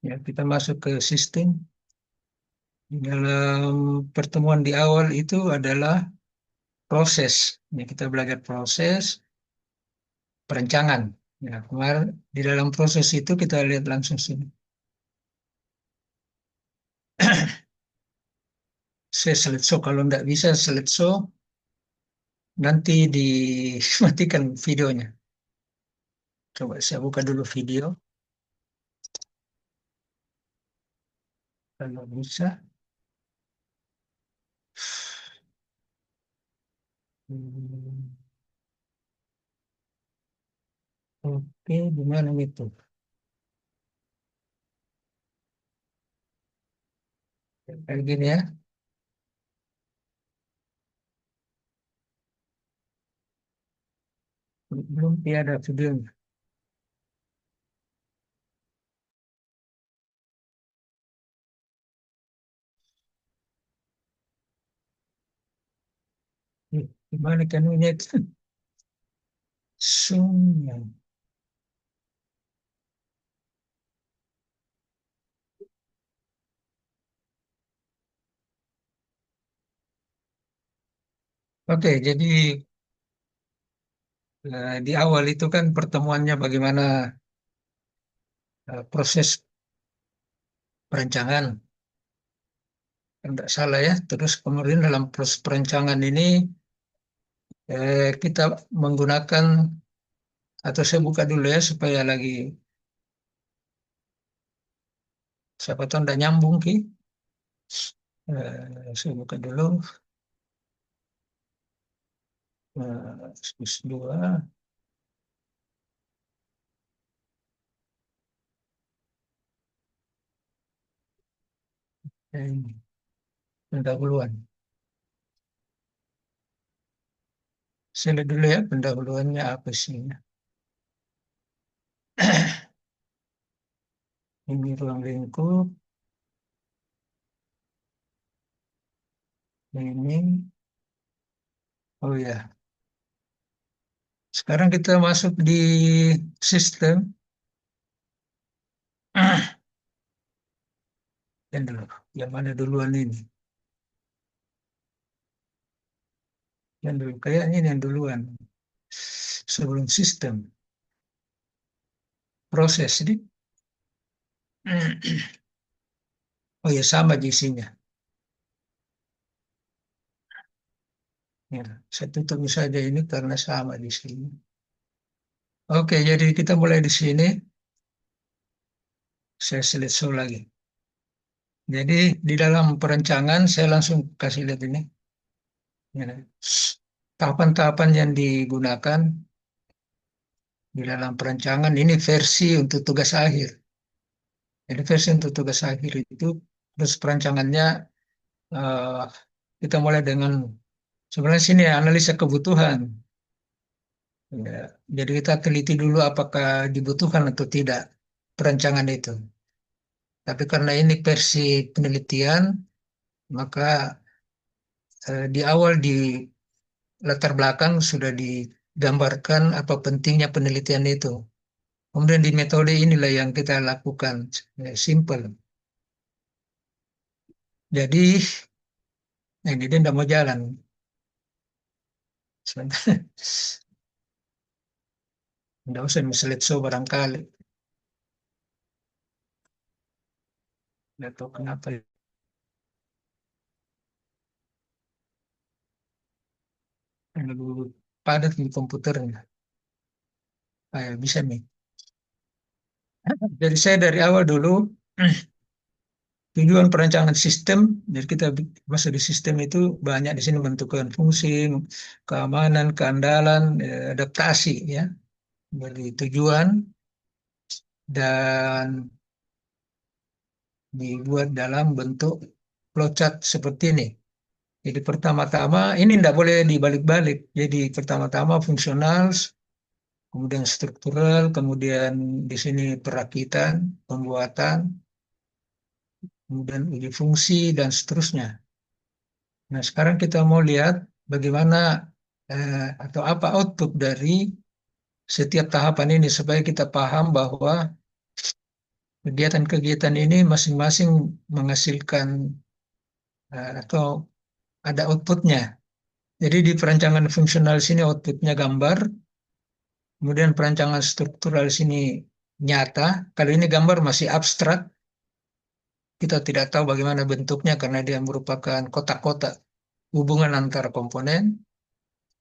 Ya, kita masuk ke sistem. Di dalam pertemuan di awal itu adalah proses. Ya, kita belajar proses perencangan. Ya, kemarin di dalam proses itu kita lihat langsung sini. Saya slideshow, kalau nggak bisa slideshow, nanti dimatikan videonya. Coba saya buka dulu video, kalau bisa. Hmm, Oke, gimana itu? Kayak gini ya. Belum ada videonya. Gimana kan ini? Zoom-nya. Oke, jadi di awal itu kan pertemuannya bagaimana proses perencangan, kan tidak salah ya. Terus kemudian dalam proses perencangan ini kita menggunakan, atau saya buka dulu ya supaya lagi, siapa tahu tidak nyambung ki. Saya buka dulu. Plus dua. Pendahuluan. Saya lihat dulu ya pendahuluannya apa sih. Ini ruang lingkup. Ini, oh ya. Sekarang kita masuk di sistem. Yang dulu, yang mana duluan ini? Yang dulu, kayaknya ini yang duluan. Sebelum sistem. Proses ini. Oh ya, sama di isinya. Ya, saya tutup saja ini karena sama di sini. Oke, jadi kita mulai di sini. Saya selesai lagi. Jadi di dalam perencanaan saya langsung kasih lihat ini. Ya, tahapan-tahapan yang digunakan di dalam perencanaan ini versi untuk tugas akhir. Jadi versi untuk tugas akhir itu, terus perancangannya eh, kita mulai dengan, sebenarnya sini ya, analisa kebutuhan. Ya, jadi kita teliti dulu apakah dibutuhkan atau tidak perancangan itu. Tapi karena ini versi penelitian, maka di awal di latar belakang sudah digambarkan apa pentingnya penelitian itu. Kemudian di metode inilah yang kita lakukan, simple. Jadi ini dia tidak mau jalan. Sebentar. Tidak usah slideshow barangkali. Tidak tahu kenapa. Lebih padat di komputernya. Bisa nih. Jadi saya dari awal dulu tujuan perancangan sistem. Jadi kita masuk di sistem itu banyak di sini menentukan fungsi, keamanan, keandalan, adaptasi ya. Jadi tujuan dan dibuat dalam bentuk flowchart seperti ini. Jadi pertama-tama ini tidak boleh dibalik-balik. Jadi pertama-tama fungsional, kemudian struktural, kemudian di sini perakitan, pembuatan, kemudian uji fungsi dan seterusnya. Nah, sekarang kita mau lihat bagaimana atau apa output dari setiap tahapan ini supaya kita paham bahwa Kegiatan-kegiatan ini masing-masing menghasilkan atau ada outputnya. Jadi di perancangan fungsional sini outputnya gambar, kemudian perancangan struktural sini nyata. Kalau ini gambar masih abstrak, kita tidak tahu bagaimana bentuknya karena dia merupakan kotak-kotak hubungan antara komponen.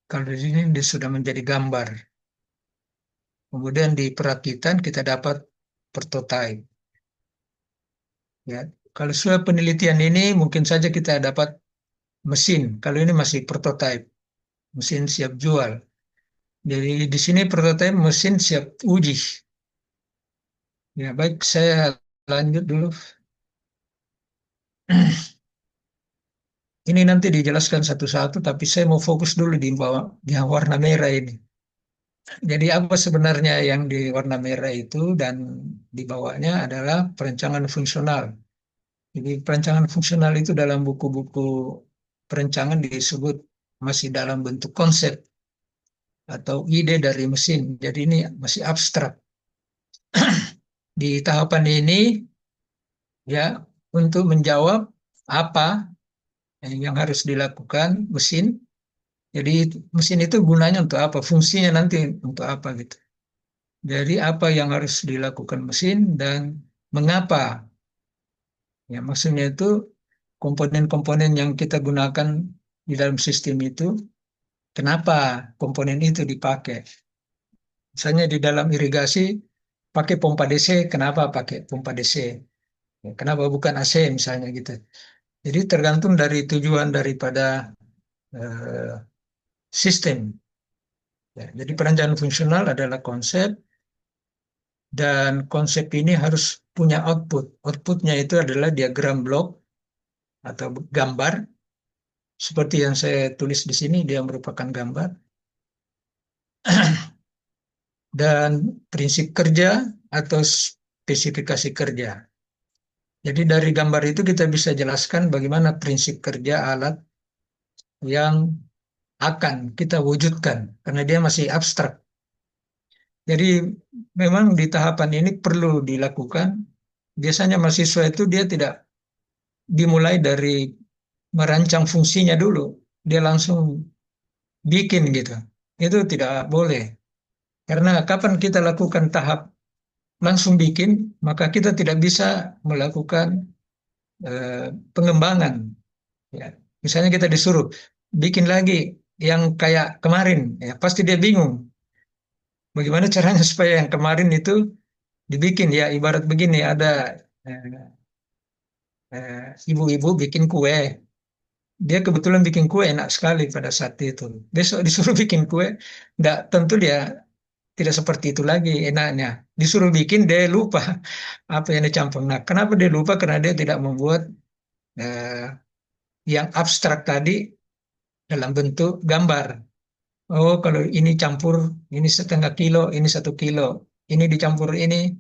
Kalau di sini dia sudah menjadi gambar. Kemudian di perakitan kita dapat prototype. Ya, kalau sudah penelitian ini mungkin saja kita dapat mesin. Kalau ini masih prototype, mesin siap jual. Jadi di sini prototype mesin siap uji. Ya, baik, saya lanjut dulu. Ini nanti dijelaskan satu-satu, tapi saya mau fokus dulu di bawah yang warna merah ini. Jadi apa sebenarnya yang di warna merah itu dan di bawahnya adalah perencangan fungsional. Jadi perencangan fungsional itu dalam buku-buku perencangan disebut masih dalam bentuk konsep atau ide dari mesin. Jadi ini masih abstrak. Di tahapan ini ya untuk menjawab apa yang harus dilakukan mesin. Jadi mesin itu gunanya untuk apa? Fungsinya nanti untuk apa gitu. Jadi apa yang harus dilakukan mesin dan mengapa? Ya maksudnya itu komponen-komponen yang kita gunakan di dalam sistem itu, kenapa komponen itu dipakai? Misalnya di dalam irigasi pakai pompa DC, kenapa pakai pompa DC? Ya, kenapa bukan AC misalnya gitu. Jadi tergantung dari tujuan daripada eh, sistem. Ya, jadi perencanaan fungsional adalah konsep dan konsep ini harus punya output. Outputnya itu adalah diagram blok atau gambar seperti yang saya tulis di sini dia merupakan gambar dan prinsip kerja atau spesifikasi kerja. Jadi dari gambar itu kita bisa jelaskan bagaimana prinsip kerja alat yang akan kita wujudkan karena dia masih abstrak. Jadi memang di tahapan ini perlu dilakukan. Biasanya mahasiswa itu dia tidak dimulai dari merancang fungsinya dulu. Dia langsung bikin gitu. Itu tidak boleh. Karena kapan kita lakukan tahap langsung bikin, maka kita tidak bisa melakukan pengembangan. Ya. Misalnya kita disuruh bikin lagi yang kayak kemarin, ya pasti dia bingung. Bagaimana caranya supaya yang kemarin itu dibikin ya ibarat begini ada eh, ibu-ibu bikin kue. Dia kebetulan bikin kue enak sekali pada saat itu. Besok disuruh bikin kue, nggak tentu dia tidak seperti itu lagi enaknya. Disuruh bikin dia lupa apa yang dicampur. Nah, kenapa dia lupa? Karena dia tidak membuat eh, yang abstrak tadi dalam bentuk gambar. Oh, kalau ini campur, ini setengah kilo, ini 1 kilo. Ini dicampur ini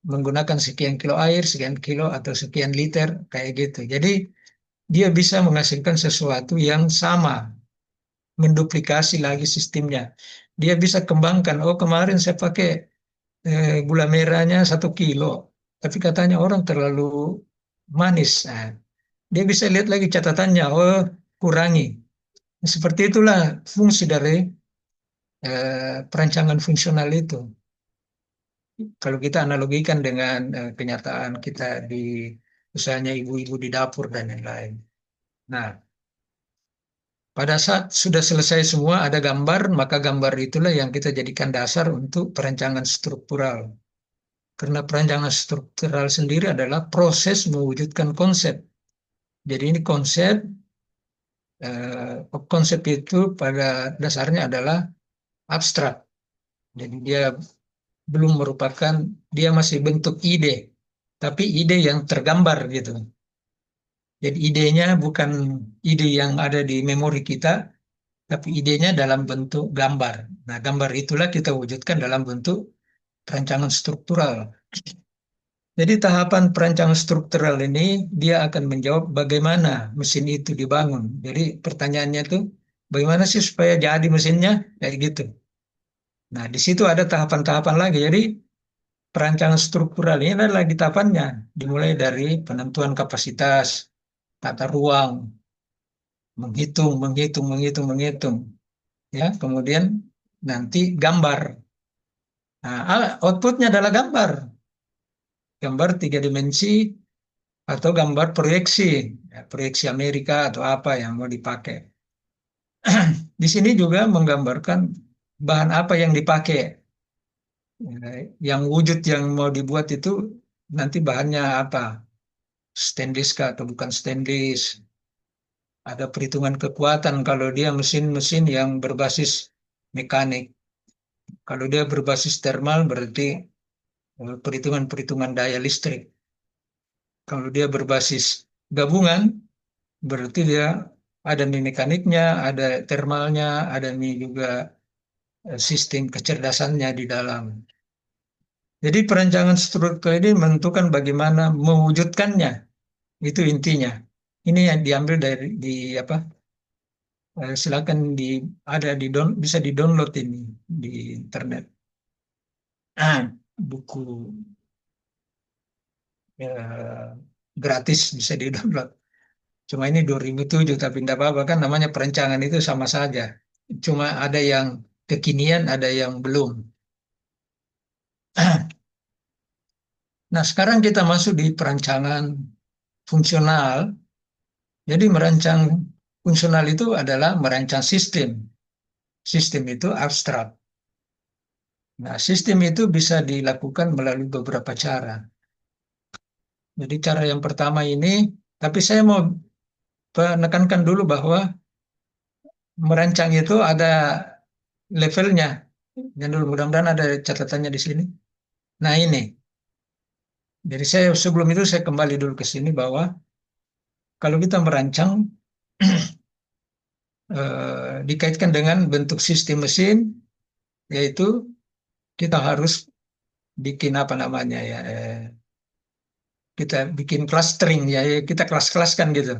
menggunakan sekian kilo air, sekian kilo atau sekian liter, kayak gitu. Jadi dia bisa menghasilkan sesuatu yang sama, menduplikasi lagi sistemnya. Dia bisa kembangkan, oh kemarin saya pakai gula merahnya 1 kilo, tapi katanya orang terlalu manis. Nah, dia bisa lihat lagi catatannya, oh kurangi. Seperti itulah fungsi dari perancangan fungsional itu. Kalau kita analogikan dengan kenyataan kita di usahanya ibu-ibu di dapur dan lain-lain. Nah, pada saat sudah selesai semua ada gambar, maka gambar itulah yang kita jadikan dasar untuk perancangan struktural. Karena perancangan struktural sendiri adalah proses mewujudkan konsep. Jadi ini konsep, konsep itu pada dasarnya adalah abstrak. Jadi dia belum merupakan, dia masih bentuk ide, tapi ide yang tergambar gitu. Jadi idenya bukan ide yang ada di memori kita, tapi idenya dalam bentuk gambar. Nah, gambar itulah kita wujudkan dalam bentuk perancangan struktural. Jadi tahapan perancangan struktural ini dia akan menjawab bagaimana mesin itu dibangun. Jadi pertanyaannya itu bagaimana sih supaya jadi mesinnya kayak gitu. Nah, di situ ada tahapan-tahapan lagi. Jadi perancangan struktural ini adalah lagi tahapannya, dimulai dari penentuan kapasitas, tata ruang, menghitung, menghitung, menghitung, menghitung, ya, kemudian nanti gambar. Nah, outputnya adalah gambar, gambar tiga dimensi atau gambar proyeksi, ya, proyeksi Amerika atau apa yang mau dipakai. Di sini juga menggambarkan bahan apa yang dipakai. Ya, yang wujud yang mau dibuat itu nanti bahannya apa? Stainless kah atau bukan stainless? Ada perhitungan kekuatan kalau dia mesin-mesin yang berbasis mekanik. Kalau dia berbasis thermal berarti perhitungan-perhitungan daya listrik. Kalau dia berbasis gabungan berarti dia ada nih mekaniknya, ada thermalnya, ada nih juga sistem kecerdasannya di dalam. Jadi perancangan struktur ini menentukan bagaimana mewujudkannya. Itu intinya. Ini yang diambil dari di apa? Silakan ada bisa di-download ini di internet. Buku eh, gratis bisa di-download. Cuma ini 2007 tapi tidak apa-apa kan namanya perencangan itu sama saja. Cuma ada yang kekinian, ada yang belum. Nah, sekarang kita masuk di perancangan fungsional. Jadi merancang fungsional itu adalah merancang sistem. Sistem itu abstrak. Nah, sistem itu bisa dilakukan melalui beberapa cara. Jadi cara yang pertama ini, tapi saya mau menekankan dulu bahwa merancang itu ada levelnya. Dan dulu mudah-mudahan ada catatannya di sini. Nah ini, jadi saya sebelum itu saya kembali dulu ke sini bahwa kalau kita merancang dikaitkan dengan bentuk sistem mesin, yaitu kita harus bikin apa namanya ya, kita bikin clustering ya, kita kelas-kelaskan gitu.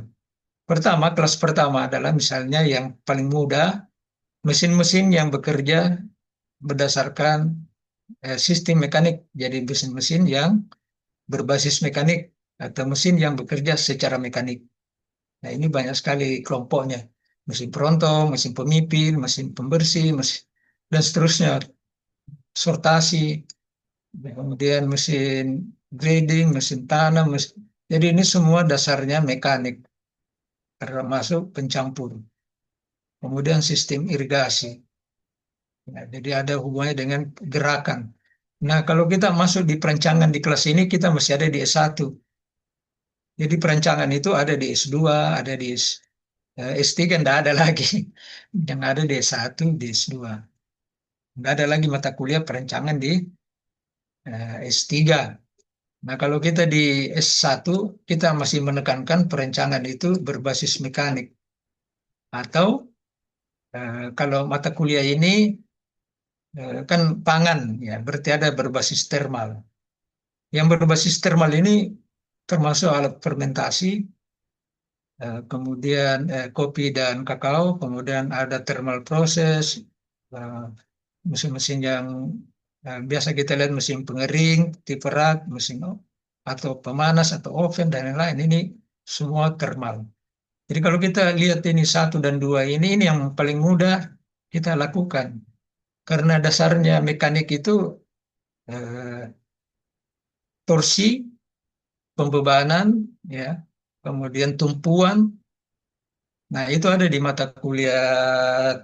Pertama, kelas pertama adalah misalnya yang paling mudah, mesin-mesin yang bekerja berdasarkan sistem mekanik. Jadi mesin-mesin yang berbasis mekanik atau mesin yang bekerja secara mekanik. Nah, ini banyak sekali kelompoknya. Mesin perontong, mesin pemipin, mesin pembersih, mesin, dan seterusnya. Sortasi, kemudian mesin grading, mesin tanam. Jadi ini semua dasarnya mekanik, termasuk pencampur. Kemudian sistem irigasi. Ya, jadi ada hubungannya dengan gerakan. Nah, kalau kita masuk di perencangan di kelas ini, kita masih ada di S1. Jadi perencangan itu ada di S2, ada di S3, tidak ada lagi. Yang ada di S1, di S2. Tidak ada lagi mata kuliah perencangan di S3. Nah, kalau kita di S1, kita masih menekankan perencangan itu berbasis mekanik. Atau kalau mata kuliah ini kan pangan, ya berarti ada berbasis thermal. Yang berbasis thermal ini termasuk alat fermentasi, kemudian kopi dan kakao, kemudian ada thermal process, eh, mesin-mesin yang biasa kita lihat mesin pengering, tipe rak, mesin atau pemanas atau oven dan lain-lain ini semua thermal. Jadi kalau kita lihat ini satu dan dua ini yang paling mudah kita lakukan karena dasarnya mekanik itu eh, torsi, pembebanan, ya, kemudian tumpuan. Nah itu ada di mata kuliah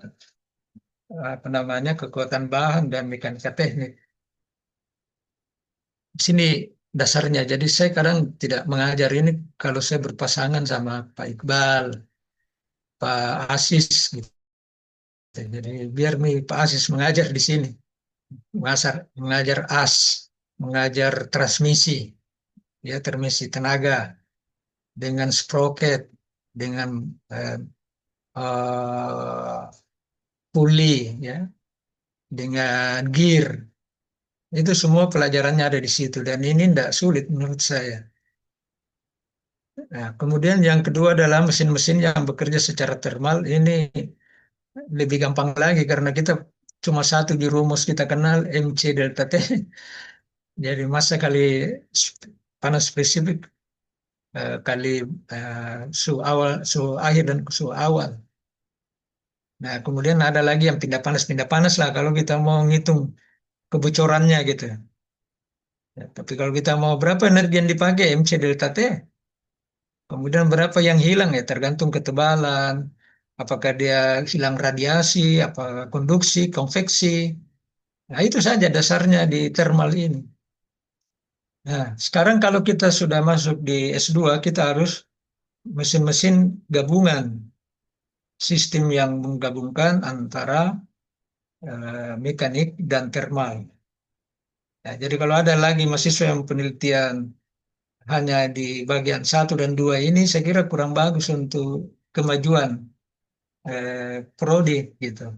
apa namanya kekuatan bahan dan mekanika teknik. Di sini dasarnya. Jadi saya kadang tidak mengajar ini kalau saya berpasangan sama Pak Iqbal, Pak Asis gitu. Jadi biar Pak Asis mengajar di sini, mengajar as, mengajar transmisi, ya transmisi tenaga dengan sprocket, dengan eh, eh, pulley, ya, dengan gear. Itu semua pelajarannya ada di situ dan ini tidak sulit menurut saya. Nah, kemudian yang kedua adalah mesin-mesin yang bekerja secara termal. Ini lebih gampang lagi karena kita cuma satu di rumus kita kenal MC delta T. Jadi massa kali panas spesifik kali suhu awal, suhu akhir dan suhu awal. Nah, kemudian ada lagi yang pindah panas lah kalau kita mau ngitung kebocorannya gitu. Ya, tapi kalau kita mau berapa energi yang dipakai MC delta T, kemudian berapa yang hilang ya tergantung ketebalan, apakah dia hilang radiasi, apa konduksi, konveksi. Nah, itu saja dasarnya di thermal ini. Nah, sekarang kalau kita sudah masuk di S2, kita harus mesin-mesin gabungan, sistem yang menggabungkan antara mekanik dan thermal. Ya, jadi kalau ada lagi mahasiswa yang penelitian hanya di bagian satu dan dua ini, saya kira kurang bagus untuk kemajuan prodi gitu.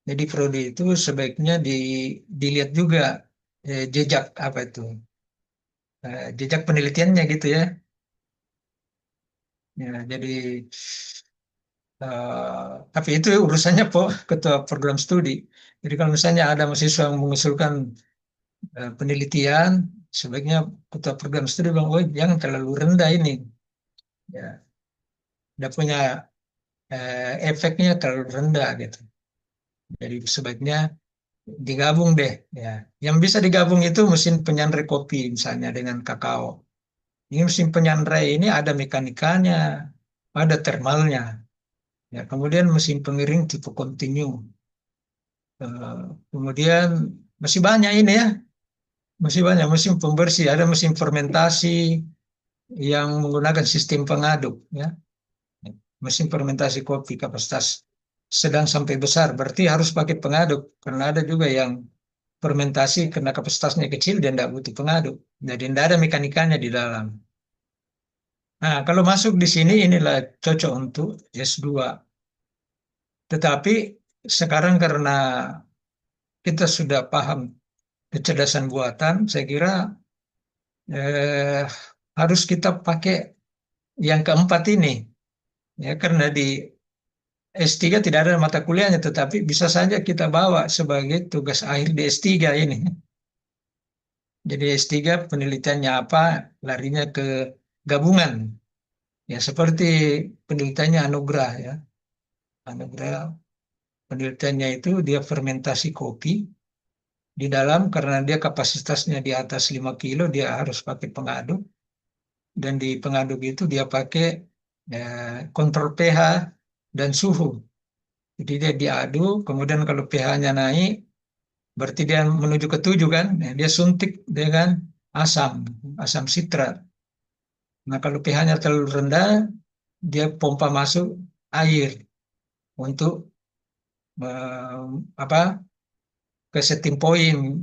Jadi prodi itu sebaiknya dilihat juga jejak apa itu, jejak penelitiannya gitu ya. Ya, jadi tapi itu urusannya ketua program studi. Jadi kalau misalnya ada mahasiswa yang mengusulkan penelitian, sebaiknya ketua program studi bilang, oh jangan terlalu rendah ini. Ya, dia punya efeknya terlalu rendah gitu. Jadi sebaiknya digabung deh. Ya, yang bisa digabung itu mesin penyangrai kopi misalnya dengan kakao. Ini mesin penyangrai ini ada mekanikanya, ada termalnya. Ya, kemudian mesin pengiring tipe kontinu. Eh, Kemudian masih banyak ini ya, masih banyak mesin pembersih, ada mesin fermentasi yang menggunakan sistem pengaduk ya. Mesin fermentasi kopi kapasitas sedang sampai besar, berarti harus pakai pengaduk karena ada juga yang fermentasi karena kapasitasnya kecil dan tidak butuh pengaduk. Jadi tidak ada mekanikanya di dalam. Nah, kalau masuk di sini inilah cocok untuk S2. Tetapi sekarang karena kita sudah paham kecerdasan buatan, saya kira eh, harus kita pakai yang keempat ini. Ya, karena di S3 tidak ada mata kuliahnya, tetapi bisa saja kita bawa sebagai tugas akhir di S3 ini. Jadi S3 penelitiannya apa, larinya ke gabungan. Ya, seperti penelitiannya Anugrah ya. Anugrah penelitiannya itu dia fermentasi kopi di dalam karena dia kapasitasnya di atas 5 kilo dia harus pakai pengaduk dan di pengaduk itu dia pakai kontrol pH dan suhu. Jadi dia diaduk, kemudian kalau pH-nya naik berarti dia menuju ke 7 kan, nah, dia suntik dengan asam, asam sitrat. Nah kalau pH-nya terlalu rendah dia pompa masuk air untuk apa ke setting point.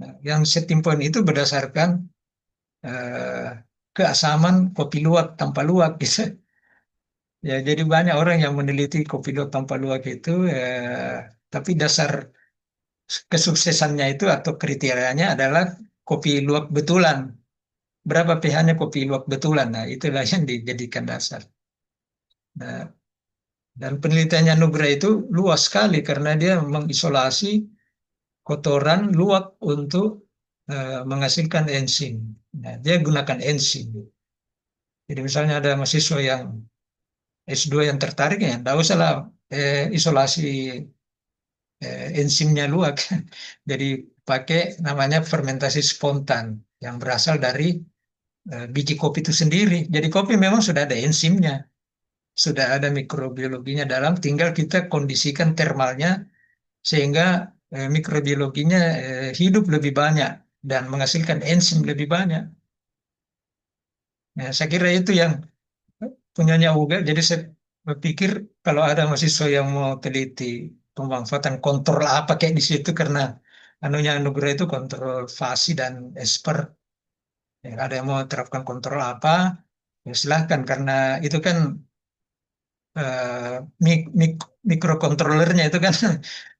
Nah, yang setting point itu berdasarkan eh, keasaman kopi luwak tanpa luwak gitu. Ya, jadi banyak orang yang meneliti kopi luwak tanpa luwak itu, tapi dasar kesuksesannya itu atau kriterianya adalah kopi luwak betulan. Berapa pH-nya kopi luwak betulan? Nah, itulah yang dijadikan dasar. Nah, dan penelitiannya Nugra itu luas sekali karena dia mengisolasi kotoran luwak untuk menghasilkan enzim. Nah, dia gunakan enzim. Jadi misalnya ada mahasiswa yang S2 yang tertarik ya, tidak usah lah isolasi enzimnya luwak. Jadi pakai namanya fermentasi spontan yang berasal dari biji kopi itu sendiri. Jadi kopi memang sudah ada enzimnya, sudah ada mikrobiologinya dalam, tinggal kita kondisikan termalnya sehingga mikrobiologinya hidup lebih banyak dan menghasilkan enzim lebih banyak. Nah, saya kira itu yang punyanya UGA. Jadi saya berpikir kalau ada mahasiswa yang mau teliti pemanfaatan kontrol apa kayak di situ karena anunya Nugra itu kontrol fasi dan esper. Ya, ada yang mau terapkan kontrol apa, ya silahkan karena itu kan eh, mikrokontrolernya itu kan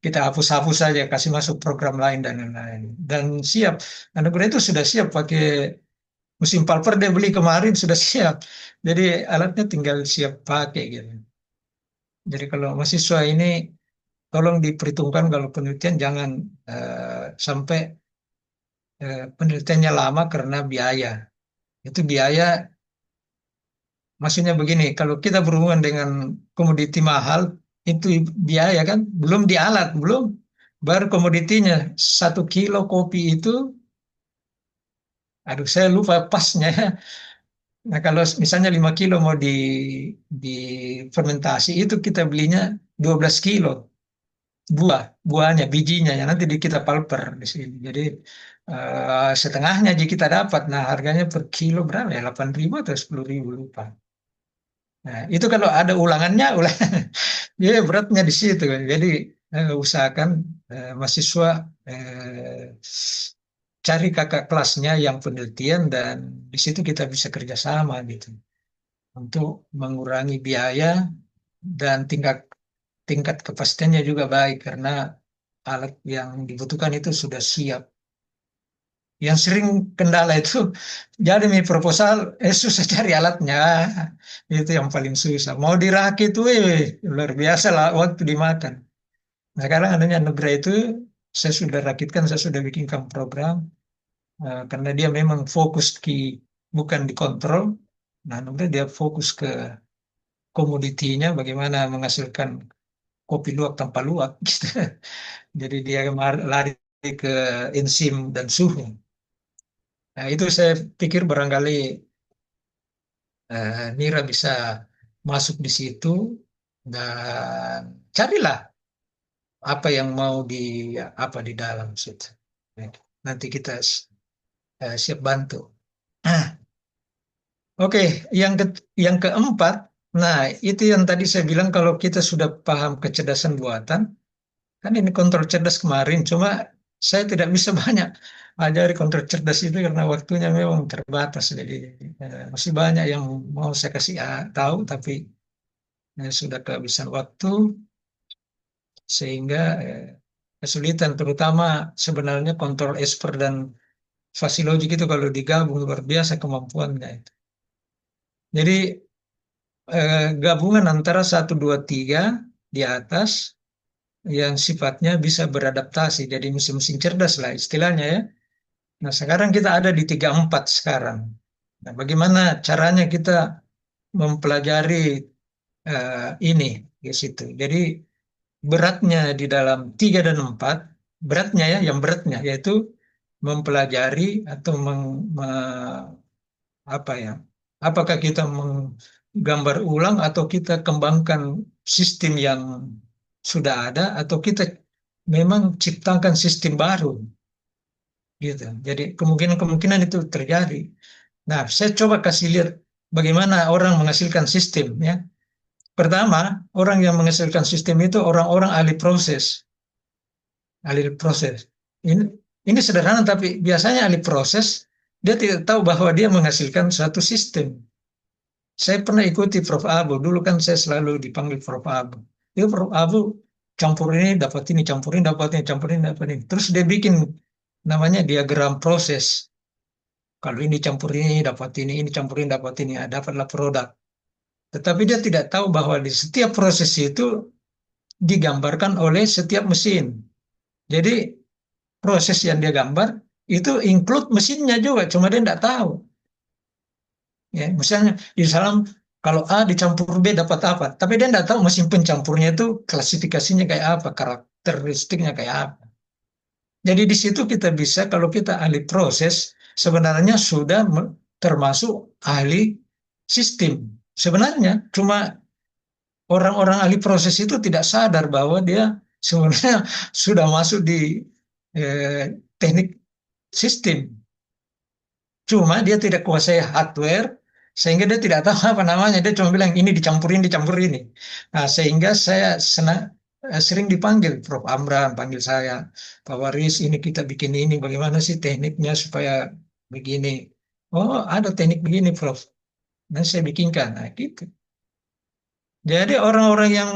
kita hapus-hapus saja, kasih masuk program lain dan lain-lain. Dan siap, Anugerah itu sudah siap pakai musim palper dia beli kemarin sudah siap. Jadi alatnya tinggal siap pakai gitu. Jadi kalau mahasiswa ini tolong diperhitungkan kalau penelitian jangan sampai penelitiannya lama karena biaya. Itu biaya, maksudnya begini, kalau kita berhubungan dengan komoditi mahal, itu biaya kan, belum di alat, belum, baru komoditinya. 1 kilo kopi itu, aduh saya lupa pasnya ya. Nah kalau misalnya 5 kilo mau di fermentasi, itu kita belinya 12 kilo buahnya, bijinya ya nanti kita pulper di sini. Jadi setengahnya aja kita dapat. Nah harganya per kilo berapa ya? 8.000 atau 10.000 lupa. Nah itu kalau ada ulangannya, ya beratnya di situ kan. Jadi usahakan mahasiswa eh, cari kakak kelasnya yang penelitian dan di situ kita bisa kerjasama gitu untuk mengurangi biaya dan tingkat tingkat kepastiannya juga baik karena alat yang dibutuhkan itu sudah siap. Yang sering kendala itu jadi mi proposal susah cari alatnya, itu yang paling susah. Mau dirakit tuh luar biasa lah waktu dimakan. Nah, sekarang adanya Nugra itu saya sudah rakitkan, saya sudah bikinkan program karena dia memang fokus bukan di kontrol. Nah, Nugra dia fokus ke komoditinya, bagaimana menghasilkan kopi luwak tanpa luwak gitu. Jadi dia lari ke enzim dan suhu. Nah, itu saya pikir barangkali Nira bisa masuk di situ dan carilah apa yang mau apa di dalam situ. Nanti kita siap bantu. Oke, yang keempat, nah itu yang tadi saya bilang kalau kita sudah paham kecerdasan buatan, kan ini kontrol cerdas kemarin, cuma saya tidak bisa banyak ajari kontrol cerdas itu karena waktunya memang terbatas. Jadi masih banyak yang mau saya kasih tahu, tapi sudah kehabisan waktu sehingga kesulitan. Terutama sebenarnya kontrol esper dan fasilogik itu kalau digabung luar biasa kemampuannya itu. Jadi gabungan antara satu 2 3 di atas yang sifatnya bisa beradaptasi jadi mesin-mesin cerdas lah istilahnya ya. Nah, sekarang kita ada di 3 4 sekarang. Nah, bagaimana caranya kita mempelajari ini di situ. Jadi beratnya di dalam 3 dan 4 beratnya ya, yang beratnya yaitu mempelajari atau apa ya, apakah kita menggambar ulang atau kita kembangkan sistem yang sudah ada atau kita memang ciptakan sistem baru gitu. Jadi kemungkinan-kemungkinan itu terjadi. Nah, saya coba kasih lihat bagaimana orang menghasilkan sistem ya. Pertama, orang yang menghasilkan sistem itu orang-orang ahli proses, ahli proses. Ini ini sederhana tapi biasanya ahli proses dia tidak tahu bahwa dia menghasilkan suatu sistem. Saya pernah ikuti Prof. Abu, dulu kan saya selalu dipanggil Prof. Abu. Itu Prof. Abu campur ini dapat ini, campur ini dapat ini, campur ini dapat ini. Terus dia bikin namanya diagram proses. Kalau ini campur ini campur ini dapat ini, ya, dapatlah produk. Tetapi dia tidak tahu bahwa di setiap proses itu digambarkan oleh setiap mesin. Jadi proses yang dia gambar itu include mesinnya juga, cuma dia tidak tahu. Ya, misalnya di dalam kalau A dicampur B dapat apa, tapi dia tidak tahu mesin pencampurnya itu klasifikasinya kayak apa, karakteristiknya kayak apa. Jadi di situ kita bisa kalau kita ahli proses sebenarnya sudah termasuk ahli sistem. Sebenarnya cuma orang-orang ahli proses itu tidak sadar bahwa dia sebenarnya sudah masuk di teknik sistem. Cuma dia tidak kuasai hardware, sehingga dia tidak tahu apa namanya. Dia cuma bilang ini dicampurin, dicampur ini. Nah, sehingga saya sering dipanggil, Prof. Amran panggil saya, Pak Waris, ini kita bikin ini, bagaimana sih tekniknya supaya begini. Oh, ada teknik begini, Prof. Nah, saya bikinkan. Nah, gitu. Jadi orang-orang yang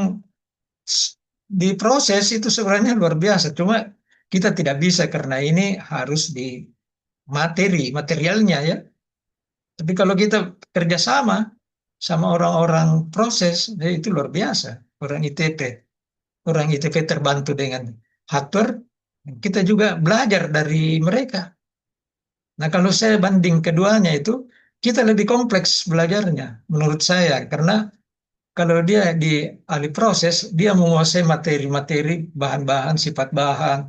diproses itu sebenarnya luar biasa. Cuma kita tidak bisa karena ini harus di materialnya ya. Tapi kalau kita kerjasama sama orang-orang proses, itu luar biasa. Orang ITP, orang ITP terbantu dengan hardware, kita juga belajar dari mereka. Nah, kalau saya banding keduanya itu, kita lebih kompleks belajarnya, menurut saya. Karena kalau dia di ahli proses, dia menguasai materi-materi, bahan-bahan, sifat bahan,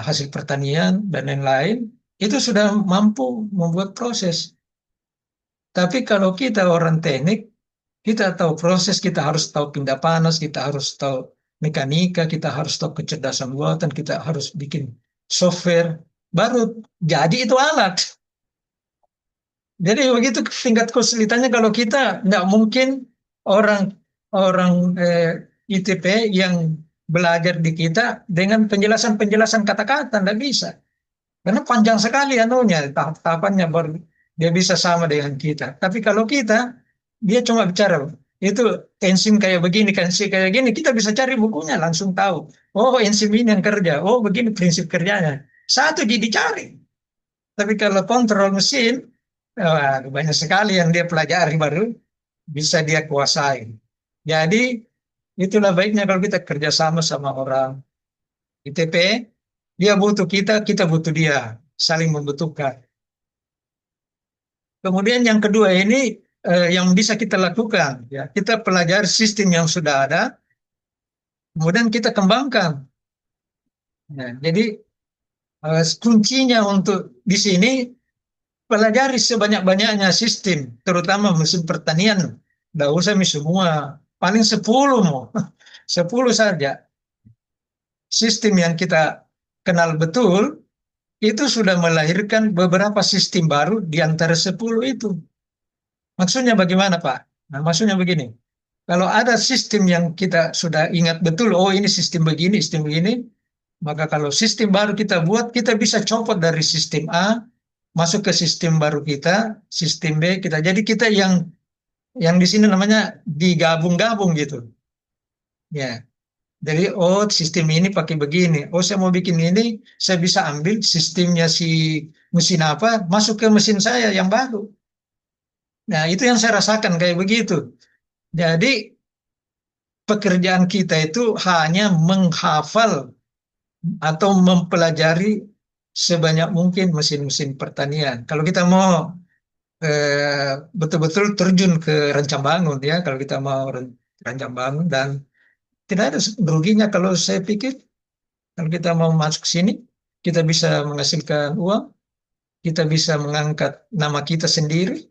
hasil pertanian, dan lain-lain, itu sudah mampu membuat proses. Tapi kalau kita orang teknik, kita tahu proses, kita harus tahu pindah panas, kita harus tahu mekanika, kita harus tahu kecerdasan buatan, kita harus bikin software, baru jadi itu alat. Jadi begitu tingkat kesulitannya kalau kita nggak mungkin orang orang ITP yang belajar di kita dengan penjelasan-penjelasan kata-kata nggak bisa. Karena panjang sekali anunya, tahap-tahapannya baru dia bisa sama dengan kita. Tapi kalau kita, dia cuma bicara, itu enzim kayak begini, enzim kayak gini, kita bisa cari bukunya langsung tahu. Oh, enzim ini yang kerja. Oh, begini prinsip kerjanya. Satu jadi dicari. Tapi kalau kontrol mesin, banyak sekali yang dia pelajari baru bisa dia kuasai. Jadi itulah baiknya kalau kita kerjasama sama orang ITP, dia butuh kita, kita butuh dia, saling membutuhkan. Kemudian yang kedua ini yang bisa kita lakukan, ya kita pelajari sistem yang sudah ada, kemudian kita kembangkan. Nah, jadi kuncinya untuk di sini pelajari sebanyak-banyaknya sistem, terutama mesin pertanian. Tidak usah semua, paling 10 mau, 10 saja. Sistem yang kita kenal betul, itu sudah melahirkan beberapa sistem baru di antara 10 itu. Maksudnya bagaimana, Pak? Nah, maksudnya begini. Kalau ada sistem yang kita sudah ingat betul, oh ini sistem begini, maka kalau sistem baru kita buat, kita bisa copot dari sistem A, masuk ke sistem baru kita, sistem B kita. Jadi kita yang di sini namanya digabung-gabung gitu. Ya. Jadi oh sistem ini pakai begini. Oh saya mau bikin ini, saya bisa ambil sistemnya si mesin apa, masuk ke mesin saya yang baru. Nah, itu yang saya rasakan kayak begitu. Jadi pekerjaan kita itu hanya menghafal atau mempelajari sebanyak mungkin mesin-mesin pertanian. Kalau kita mau betul-betul terjun ke rancang bangun ya, kalau kita mau rancang bangun dan tidak ada ruginya kalau saya pikir kalau kita mau masuk sini, kita bisa menghasilkan uang, kita bisa mengangkat nama kita sendiri,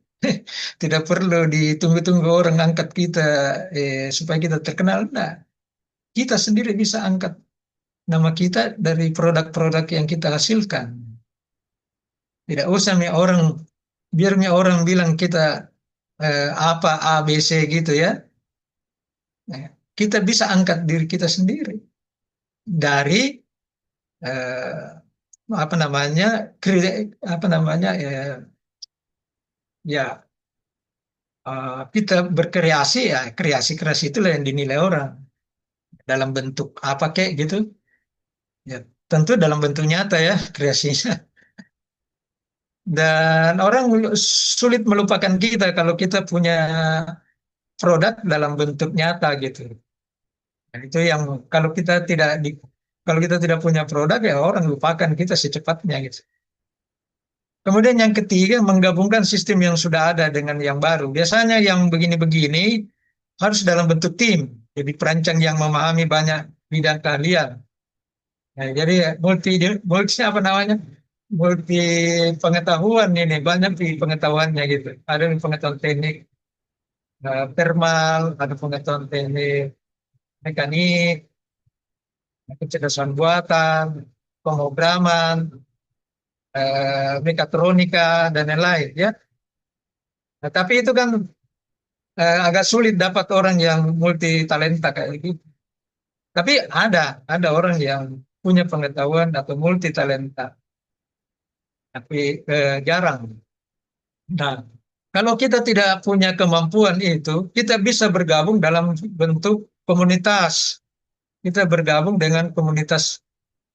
tidak perlu ditunggu-tunggu orang angkat kita supaya kita terkenal. Nah, kita sendiri bisa angkat nama kita dari produk-produk yang kita hasilkan. Tidak usah nih orang, biar nih orang bilang kita apa A, B, C gitu ya. Nah, kita bisa angkat diri kita sendiri dari apa namanya, apa namanya ya kita berkreasi ya kreasi-kreasi itulah yang dinilai orang dalam bentuk apa kayak gitu ya tentu dalam bentuk nyata ya kreasinya. Dan orang sulit melupakan kita kalau kita punya produk dalam bentuk nyata gitu. Dan itu yang kalau kita tidak di kalau kita tidak punya produk ya orang lupakan kita secepatnya gitu. Kemudian yang ketiga menggabungkan sistem yang sudah ada dengan yang baru. Biasanya yang begini-begini harus dalam bentuk tim. Jadi perancang yang memahami banyak bidang keahlian. Nah, jadi multi apa namanya? Multi pengetahuan ini banyak pengetahuannya gitu. Ada pengetahuan teknik thermal, ada pengetahuan teknik mekanik, kecerdasan buatan, pemrograman, mekatronika dan lain-lain ya. Nah, tapi itu kan agak sulit dapat orang yang multi talenta kayak gitu. Tapi ada orang yang punya pengetahuan atau multi talenta, tapi jarang. Nah, kalau kita tidak punya kemampuan itu, kita bisa bergabung dalam bentuk komunitas. Kita bergabung dengan komunitas,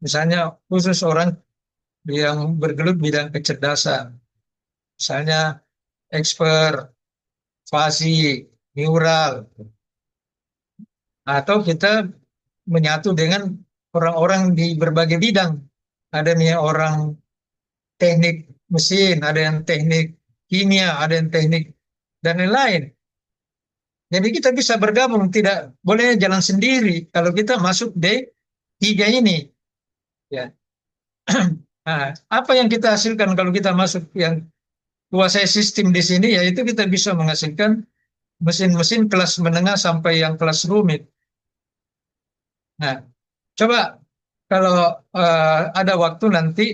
misalnya khusus orang yang bergelut bidang kecerdasan, misalnya expert, fasi, neural, atau kita menyatu dengan orang-orang di berbagai bidang. Ada nih orang teknik mesin, ada yang teknik kimia, ada yang teknik dan lain-lain. Jadi kita bisa bergabung, tidak boleh jalan sendiri kalau kita masuk D3 ini. Ya. Nah, apa yang kita hasilkan kalau kita masuk yang kuasai sistem di sini, yaitu kita bisa menghasilkan mesin-mesin kelas menengah sampai yang kelas rumit. Nah, coba kalau ada waktu nanti,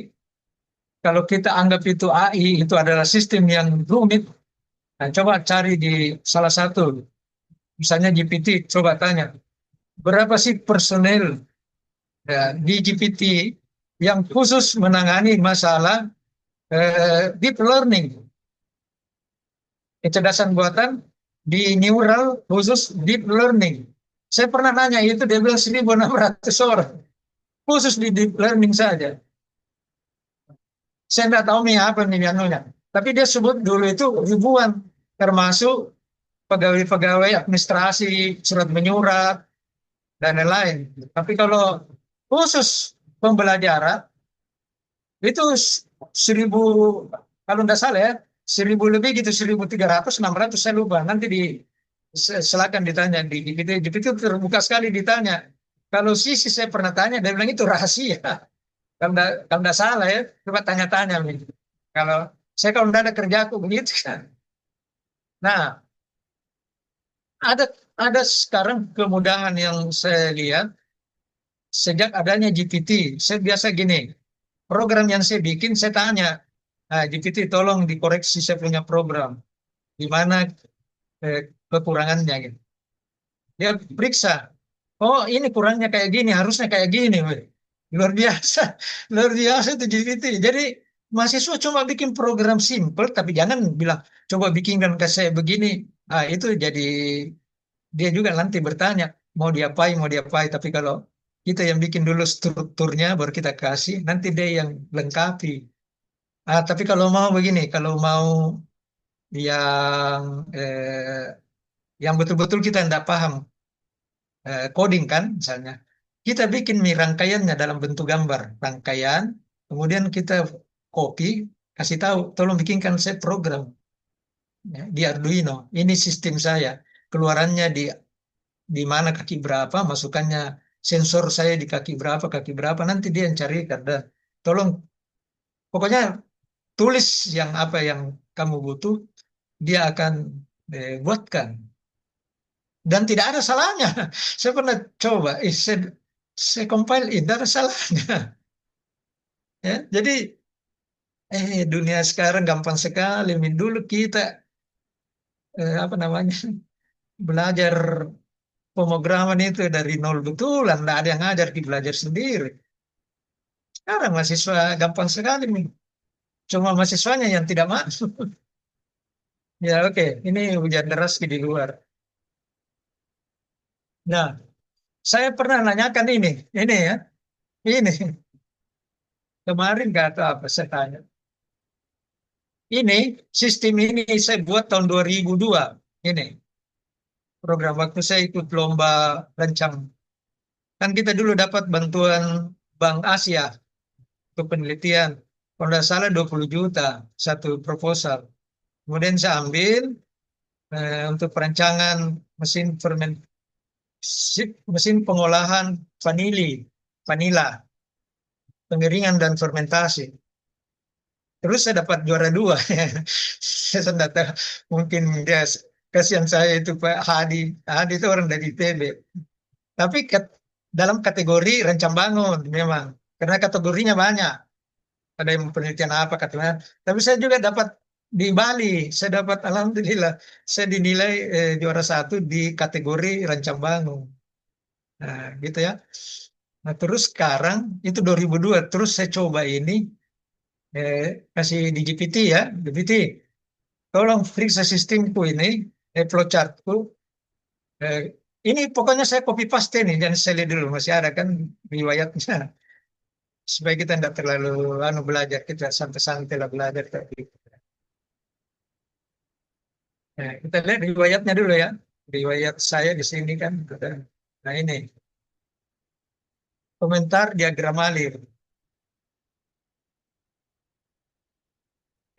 kalau kita anggap itu AI, itu adalah sistem yang rumit, nah, coba cari di salah satu, misalnya GPT, coba tanya, berapa sih personel ya, di GPT yang khusus menangani masalah deep learning, kecerdasan buatan di neural khusus deep learning. Saya pernah nanya itu, dia bilang 1.600 orang khusus di deep learning saja. Saya tidak tahu nih apa nih anunya. Tapi dia sebut dulu itu ribuan, termasuk pegawai-pegawai administrasi, surat menyurat, dan lain-lain. Tapi kalau khusus pembelajaran, itu 1.000, kalau tidak salah ya, 1.000 lebih gitu, 1.300, 600, saya lupa. Nanti silakan ditanya di itu terbuka sekali ditanya. Kalau sisi saya pernah tanya, dia bilang itu rahasia. Kalau nggak salah ya, coba tanya-tanya. Kalau kalau nggak ada kerja aku begitu kan. Nah, ada ada sekarang kemudahan yang saya lihat sejak adanya GPT. Saya biasa gini, program yang saya bikin saya tanya, nah, GPT tolong dikoreksi saya punya program, di mana kekurangannya gitu. Dia periksa, oh ini kurangnya kayak gini, harusnya kayak gini. Weh. Luar biasa, luar biasa itu GPT. Jadi mahasiswa cuma bikin program simple, tapi jangan bilang coba bikinkan ke saya begini. Ah itu jadi dia juga nanti bertanya mau diapain. Tapi kalau kita yang bikin dulu strukturnya, baru kita kasih, nanti dia yang lengkapi. Ah tapi kalau mau begini, kalau mau yang yang betul-betul kita tidak paham coding kan misalnya. Kita bikin nih rangkaiannya dalam bentuk gambar. Rangkaian, kemudian kita copy, kasih tahu, tolong bikinkan saya program ya, di Arduino. Ini sistem saya. Keluarannya di mana kaki berapa, masukannya sensor saya di kaki berapa, nanti dia yang cari karena tolong pokoknya tulis yang apa yang kamu butuh, dia akan buatkan. Dan tidak ada salahnya. Saya pernah coba, saya compile, tidak ada salahnya. Ya, jadi dunia sekarang gampang sekali. Dulu kita apa namanya belajar pemrograman itu dari nol betulan, tidak ada yang ngajar, kita belajar sendiri. Sekarang mahasiswa gampang sekali, Min. Cuma mahasiswanya yang tidak masuk. Ya oke, ini hujan deras di luar. Nah, saya pernah nanyakan ini ya, ini kemarin nggak tahu apa saya tanya. Ini sistem ini saya buat tahun 2002. Ini program waktu saya ikut lomba rancang. Kan kita dulu dapat bantuan Bank Asia untuk penelitian. Kalau tidak salah 20 juta satu proposal. Kemudian saya ambil untuk perancangan mesin mesin pengolahan vanila, pengeringan dan fermentasi. Terus saya dapat juara dua. Saya sudah tahu, mungkin dia kasihan saya itu Pak Hadi. Hadi itu orang dari ITB. Tapi dalam kategori rancang bangun memang. Karena kategorinya banyak. Ada yang penelitian apa katanya. Tapi saya juga dapat di Bali. Saya dapat alhamdulillah. Saya dinilai juara satu di kategori rancang bangun. Nah gitu ya. Nah terus sekarang itu 2002. Terus saya coba ini. Eh, kasih di GPT ya. GPT. Tolong periksa sistemku ini. Flowchartku. Eh, ini pokoknya saya copy paste nih. Dan saya lihat dulu. Masih ada kan riwayatnya. Supaya kita tidak terlalu belajar, kita santai-santai lah belajar tapi kita lihat riwayatnya dulu ya, riwayat saya di sini kan nah ini komentar diagram alir.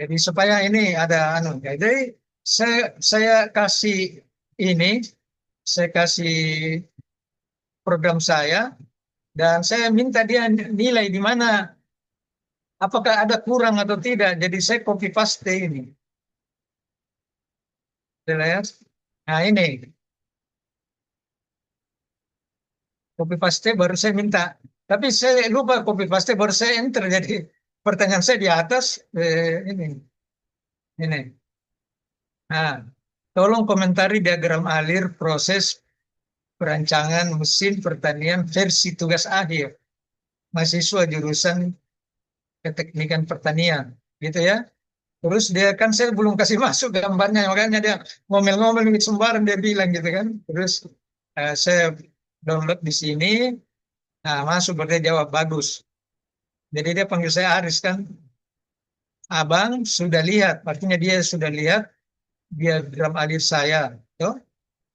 Jadi supaya ini ada anu, ya. Jadi saya kasih ini, saya kasih program saya dan saya minta dia nilai di mana, apakah ada kurang atau tidak. Jadi saya copy paste ini, ya. Nah ini copy paste baru saya minta. Tapi saya lupa copy paste baru saya enter. Jadi pertanyaan saya di atas ini. Nah, tolong komentari diagram alir proses perancangan mesin pertanian versi tugas akhir mahasiswa jurusan keteknikan pertanian, gitu ya. Terus dia kan saya belum kasih masuk gambarnya, makanya dia ngomel-ngomel gitu sembarang dia bilang gitu kan. Terus saya download di sini, nah masuk berarti jawab bagus. Jadi dia panggil saya Aris kan, abang sudah lihat, artinya dia sudah lihat diagram alir saya, toh.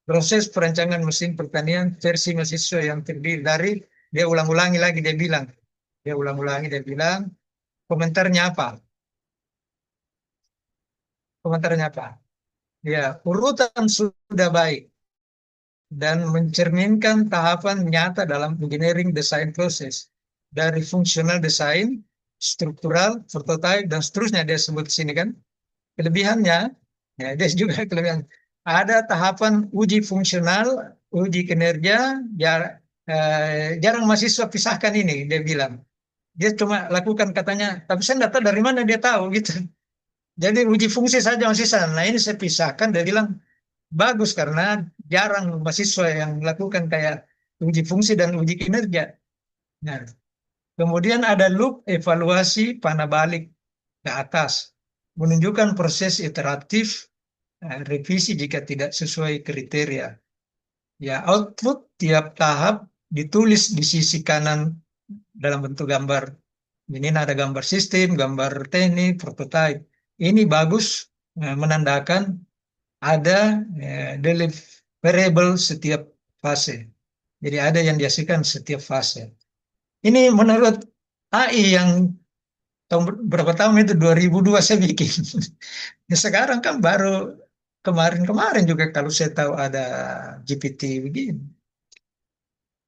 Proses perancangan mesin pertanian versi mahasiswa yang terdiri dari, dia ulang-ulangi lagi dia ulang-ulangi dia bilang komentarnya apa? Komentarnya apa? Ya, urutan sudah baik dan mencerminkan tahapan nyata dalam engineering design proses dari fungsional design, struktural, prototype dan seterusnya dia sebut di sini kan. Kelebihannya, ya dia juga kelebihan. Ada tahapan uji fungsional, uji kinerja, ya, jarang mahasiswa pisahkan ini dia bilang. Dia cuma lakukan katanya, tapi saya tidak tahu dari mana dia tahu gitu. Jadi uji fungsi saja masih sana. Nah ini saya pisahkan, dia bilang bagus karena jarang mahasiswa yang melakukan kayak uji fungsi dan uji kinerja. Nah, kemudian ada loop evaluasi panah balik ke atas, menunjukkan proses iteratif, revisi jika tidak sesuai kriteria. Ya, output tiap tahap ditulis di sisi kanan dalam bentuk gambar. Ini ada gambar sistem, gambar teknik, prototype. Ini bagus, menandakan ada deliverable setiap fase. Jadi ada yang dihasilkan setiap fase. Ini menurut AI yang tahun berapa tahun itu 2002 saya bikin. Ya, sekarang kan baru kemarin-kemarin juga kalau saya tahu ada GPT begini.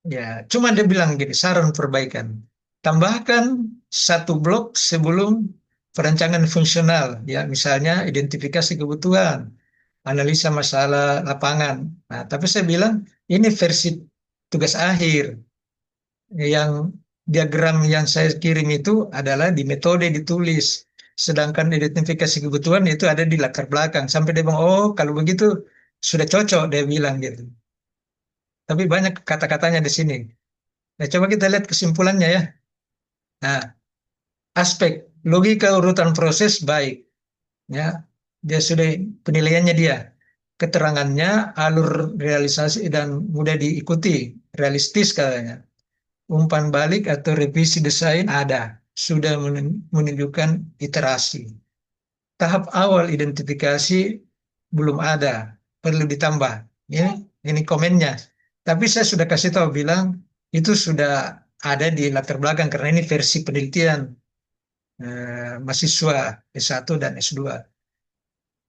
Ya, cuma dia bilang gini, saran perbaikan. Tambahkan satu blok sebelum perancangan fungsional, ya misalnya identifikasi kebutuhan, analisa masalah lapangan. Nah, tapi saya bilang ini versi tugas akhir. Yang diagram yang saya kirim itu adalah di metode ditulis. Sedangkan identifikasi kebutuhan itu ada di latar belakang. Sampai dia bilang, oh kalau begitu sudah cocok, dia bilang gitu. Tapi banyak kata-katanya di sini. Nah, coba kita lihat kesimpulannya ya. Nah, aspek logika urutan proses baik. Ya, dia sudah penilaiannya dia. Keterangannya, alur realisasi dan mudah diikuti, realistis katanya. Umpan balik atau revisi desain ada, sudah menunjukkan iterasi. Tahap awal identifikasi belum ada, perlu ditambah. Ya, ini komennya. Tapi saya sudah kasih tahu bilang itu sudah ada di latar belakang karena ini versi penelitian mahasiswa S1 dan S2.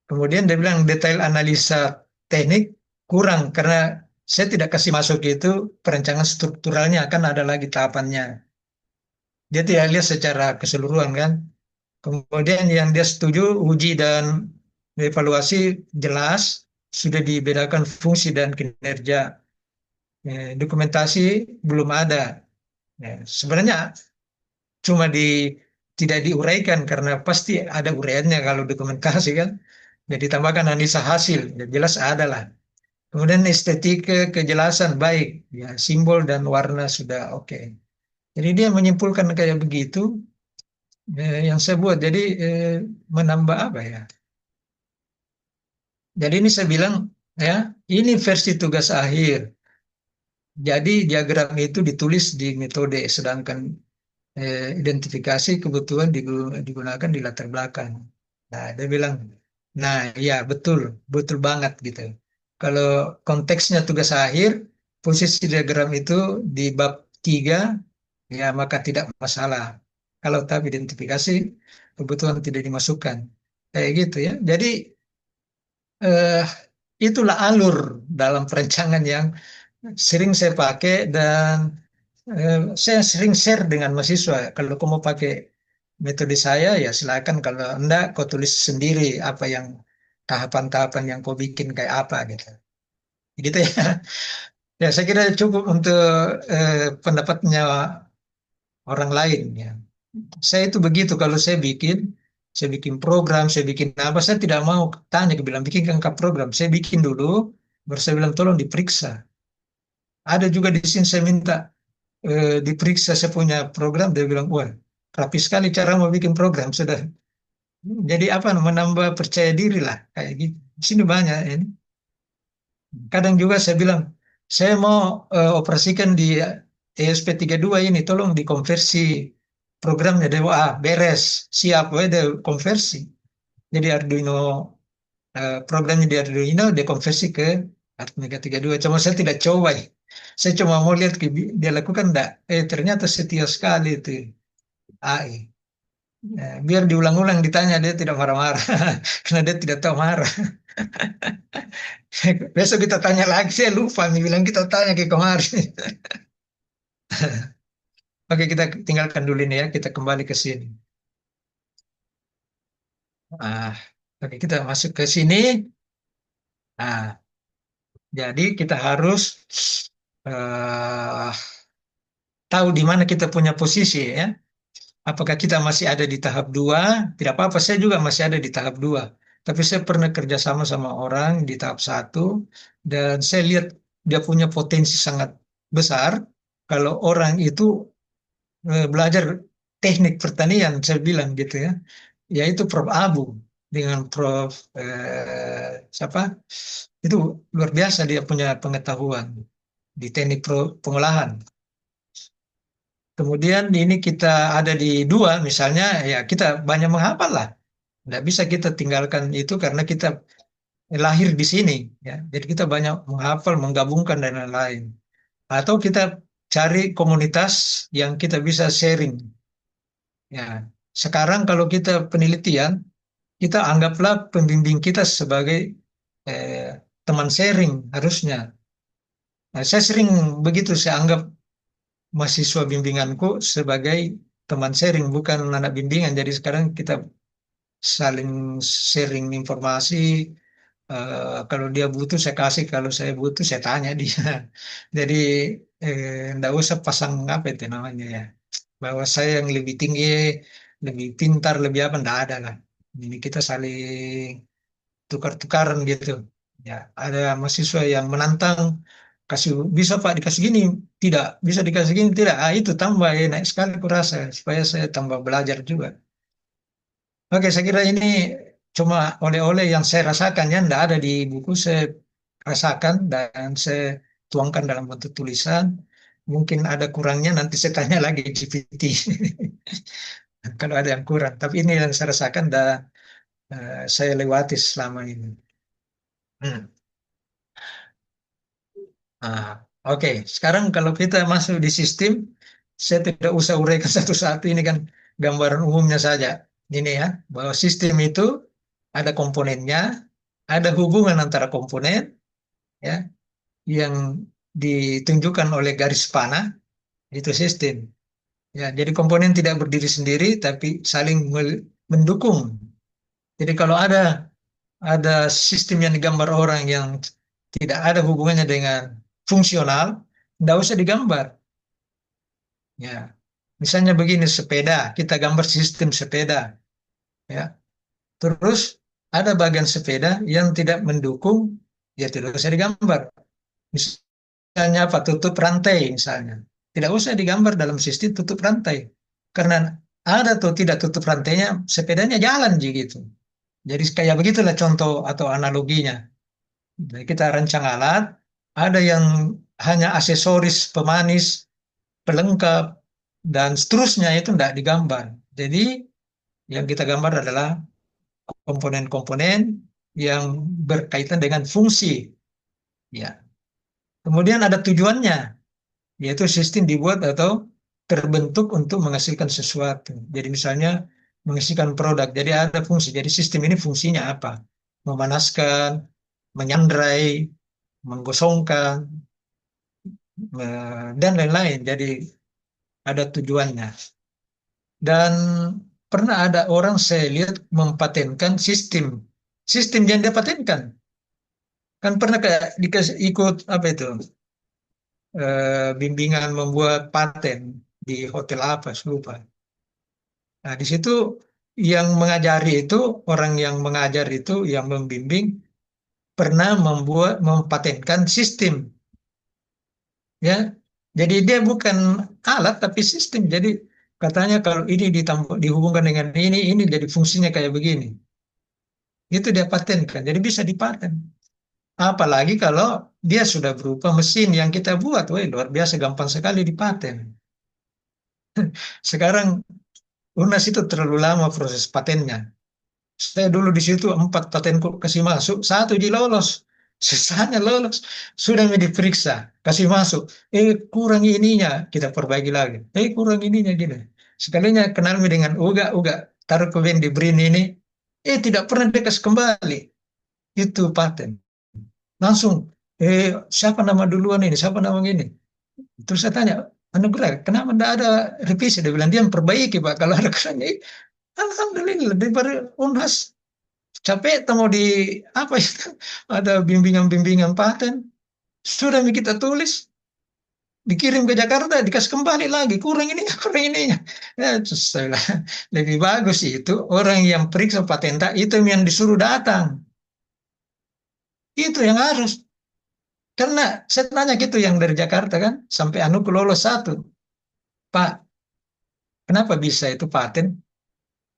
Kemudian dia bilang detail analisa teknik kurang karena saya tidak kasih masuk itu perencanaan strukturalnya akan ada lagi tahapannya. Dia tidak lihat secara keseluruhan kan. Kemudian yang dia setuju uji dan evaluasi jelas sudah dibedakan fungsi dan kinerja. Dokumentasi belum ada. Sebenarnya cuma tidak diuraikan karena pasti ada uraiannya kalau dokumentasi kan. Jadi tambahkan analisa hasil, ya, jelas ada lah. Kemudian estetika kejelasan baik, ya simbol dan warna sudah oke. Jadi dia menyimpulkan kayak begitu yang saya buat. Jadi menambah apa ya? Jadi ini saya bilang ya ini versi tugas akhir. Jadi diagram itu ditulis di metode, sedangkan identifikasi kebutuhan digunakan di latar belakang. Nah, dia bilang, nah ya betul, betul banget gitu. Kalau konteksnya tugas akhir, posisi diagram itu di bab 3, ya maka tidak masalah. Kalau tahap identifikasi, kebutuhan tidak dimasukkan. kayak gitu ya. Jadi eh, itulah alur dalam perencangan yang sering saya pakai dan saya sering share dengan mahasiswa. Kalau kamu mau pakai metode saya ya silakan. Kalau enggak, kau tulis sendiri apa yang tahapan-tahapan yang kau bikin kayak apa gitu. Gitu ya. Ya, saya kira cukup untuk pendapatnya orang lain ya. Saya itu begitu kalau saya bikin program, saya bikin apa, saya tidak mau tanya, ke bilang bikin lengkap program. Saya bikin dulu, baru saya bilang tolong diperiksa. Ada juga di sini saya minta diperiksa saya punya program, dia bilang, wah, rapi sekali cara mau bikin program, sudah. Jadi apa, menambah percaya diri lah, kayak gitu. Di sini banyak ini. Kadang juga saya bilang, saya mau operasikan di ESP32 ini, tolong dikonversi programnya. Dia, ah, beres, siap, dia konversi. Jadi Arduino, programnya di Arduino, dia konversi ke Atmega 32. Cuma saya tidak coba ya. Saya cuma mau lihat dia lakukan enggak. Ternyata setia sekali itu AI. Biar diulang-ulang ditanya dia tidak marah-marah. Karena dia tidak tahu marah. Besok kita tanya lagi, saya lupa nih bilang kita tanya ke kemarin. Oke, kita tinggalkan dulu ini ya, kita kembali ke sini. Ah, oke, kita masuk ke sini. Nah, jadi kita harus eh, tahu di mana kita punya posisi ya. Apakah kita masih ada di tahap 2? Tidak apa-apa, saya juga masih ada di tahap 2. Tapi saya pernah kerjasama sama orang di tahap 1 dan saya lihat dia punya potensi sangat besar. Kalau orang itu belajar teknik pertanian, saya bilang gitu ya, yaitu Prof. Abu dengan Prof. Siapa? Itu luar biasa dia punya pengetahuan di teknik pengolahan. Kemudian ini kita ada di 2, misalnya ya kita banyak menghafal lah. Tidak bisa kita tinggalkan itu karena kita lahir di sini, ya. Jadi kita banyak menghafal, menggabungkan dan lain-lain. Atau kita cari komunitas yang kita bisa sharing. Ya, sekarang kalau kita penelitian, kita anggaplah pembimbing kita sebagai eh, teman sharing harusnya. Nah, saya sering begitu, saya anggap mahasiswa bimbinganku sebagai teman sharing, bukan anak bimbingan. Jadi sekarang kita saling sharing informasi. Kalau dia butuh saya kasih, kalau saya butuh saya tanya dia. Jadi enggak usah pasang apa itu namanya ya, bahwa saya yang lebih tinggi, lebih pintar, lebih apa, enggak ada lah. Ini kita saling tukar-tukaran gitu. Ya, ada mahasiswa yang menantang, kasih bisa Pak dikasih gini, tidak bisa dikasih gini, tidak. Ah, itu tambah enak sekali kurasa supaya saya tambah belajar juga. Oke, saya kira ini cuma oleh-oleh yang saya rasakan ya, tidak ada di buku, saya rasakan dan saya tuangkan dalam bentuk tulisan. Mungkin ada kurangnya nanti saya tanya lagi GPT kalau ada yang kurang. Tapi ini yang saya rasakan dan saya lewati selama ini. Hmm. Ah, oke, sekarang kalau kita masuk di sistem, saya tidak usah uraikan satu-satu, ini kan gambaran umumnya saja. Ini ya, bahwa sistem itu ada komponennya, ada hubungan antara komponen, ya, yang ditunjukkan oleh garis panah, itu sistem. Ya, jadi komponen tidak berdiri sendiri, tapi saling mendukung. Jadi kalau ada sistem yang digambar orang yang tidak ada hubungannya dengan fungsional, tidak usah digambar. Ya, misalnya begini, sepeda, kita gambar sistem sepeda, ya. Terus ada bagian sepeda yang tidak mendukung, ya tidak usah digambar. Misalnya apa? Tutup rantai misalnya. Tidak usah digambar dalam sistem tutup rantai. Karena ada atau tidak tutup rantainya, sepedanya jalan gitu. Jadi kayak begitulah contoh atau analoginya. Jadi kita rancang alat, ada yang hanya aksesoris, pemanis, pelengkap, dan seterusnya itu tidak digambar. Jadi yang kita gambar adalah komponen-komponen yang berkaitan dengan fungsi. Ya. Kemudian ada tujuannya, yaitu sistem dibuat atau terbentuk untuk menghasilkan sesuatu. Jadi misalnya mengisikan produk. Jadi ada fungsi. Jadi sistem ini fungsinya apa? Memanaskan, menyandrai, menggosongkan, dan lain-lain. Jadi ada tujuannya. Dan pernah ada orang saya lihat mempatenkan sistem. Sistem yang dia patenkan. Kan pernah kayak dikasih ikut apa itu? Bimbingan membuat paten di hotel apa, saya lupa. Nah, di situ yang mengajari itu, orang yang mengajar itu, yang membimbing, pernah mempatenkan sistem, ya. Jadi dia bukan alat tapi sistem. Jadi katanya kalau ini dihubungkan dengan ini jadi fungsinya kayak begini. Itu dia patenkan. Jadi bisa dipaten. Apalagi kalau dia sudah berupa mesin yang kita buat, wah luar biasa gampang sekali dipaten. Sekarang UNAS itu terlalu lama proses patennya. Saya dulu di situ 4 patenku kasih masuk, satu dilolos, sisanya lolos. Sudah diperiksa, kasih masuk. Kurang ininya, kita perbaiki lagi. Kurang ininya gini. Sekalinya kenal dengan Uga, Uga taruh ke di BRIN ini. Tidak pernah dikasih kembali. Itu paten. Langsung, siapa nama duluan ini, siapa nama ini. Terus saya tanya, Anugerah, kenapa tidak ada revisi? Dia bilang, dia memperbaiki Pak. Kalau ada kurangnya, alhamdulillah, daripada UNHAS capek mau di apa itu ada bimbingan-bimbingan paten sudah kita tulis dikirim ke Jakarta dikasih kembali lagi kurang ini kurang ininya ya terus saya bilang, lebih bagus itu orang yang periksa patenta itu yang disuruh datang itu yang harus karena saya tanya gitu yang dari Jakarta kan sampai anu lolos satu Pak kenapa bisa itu paten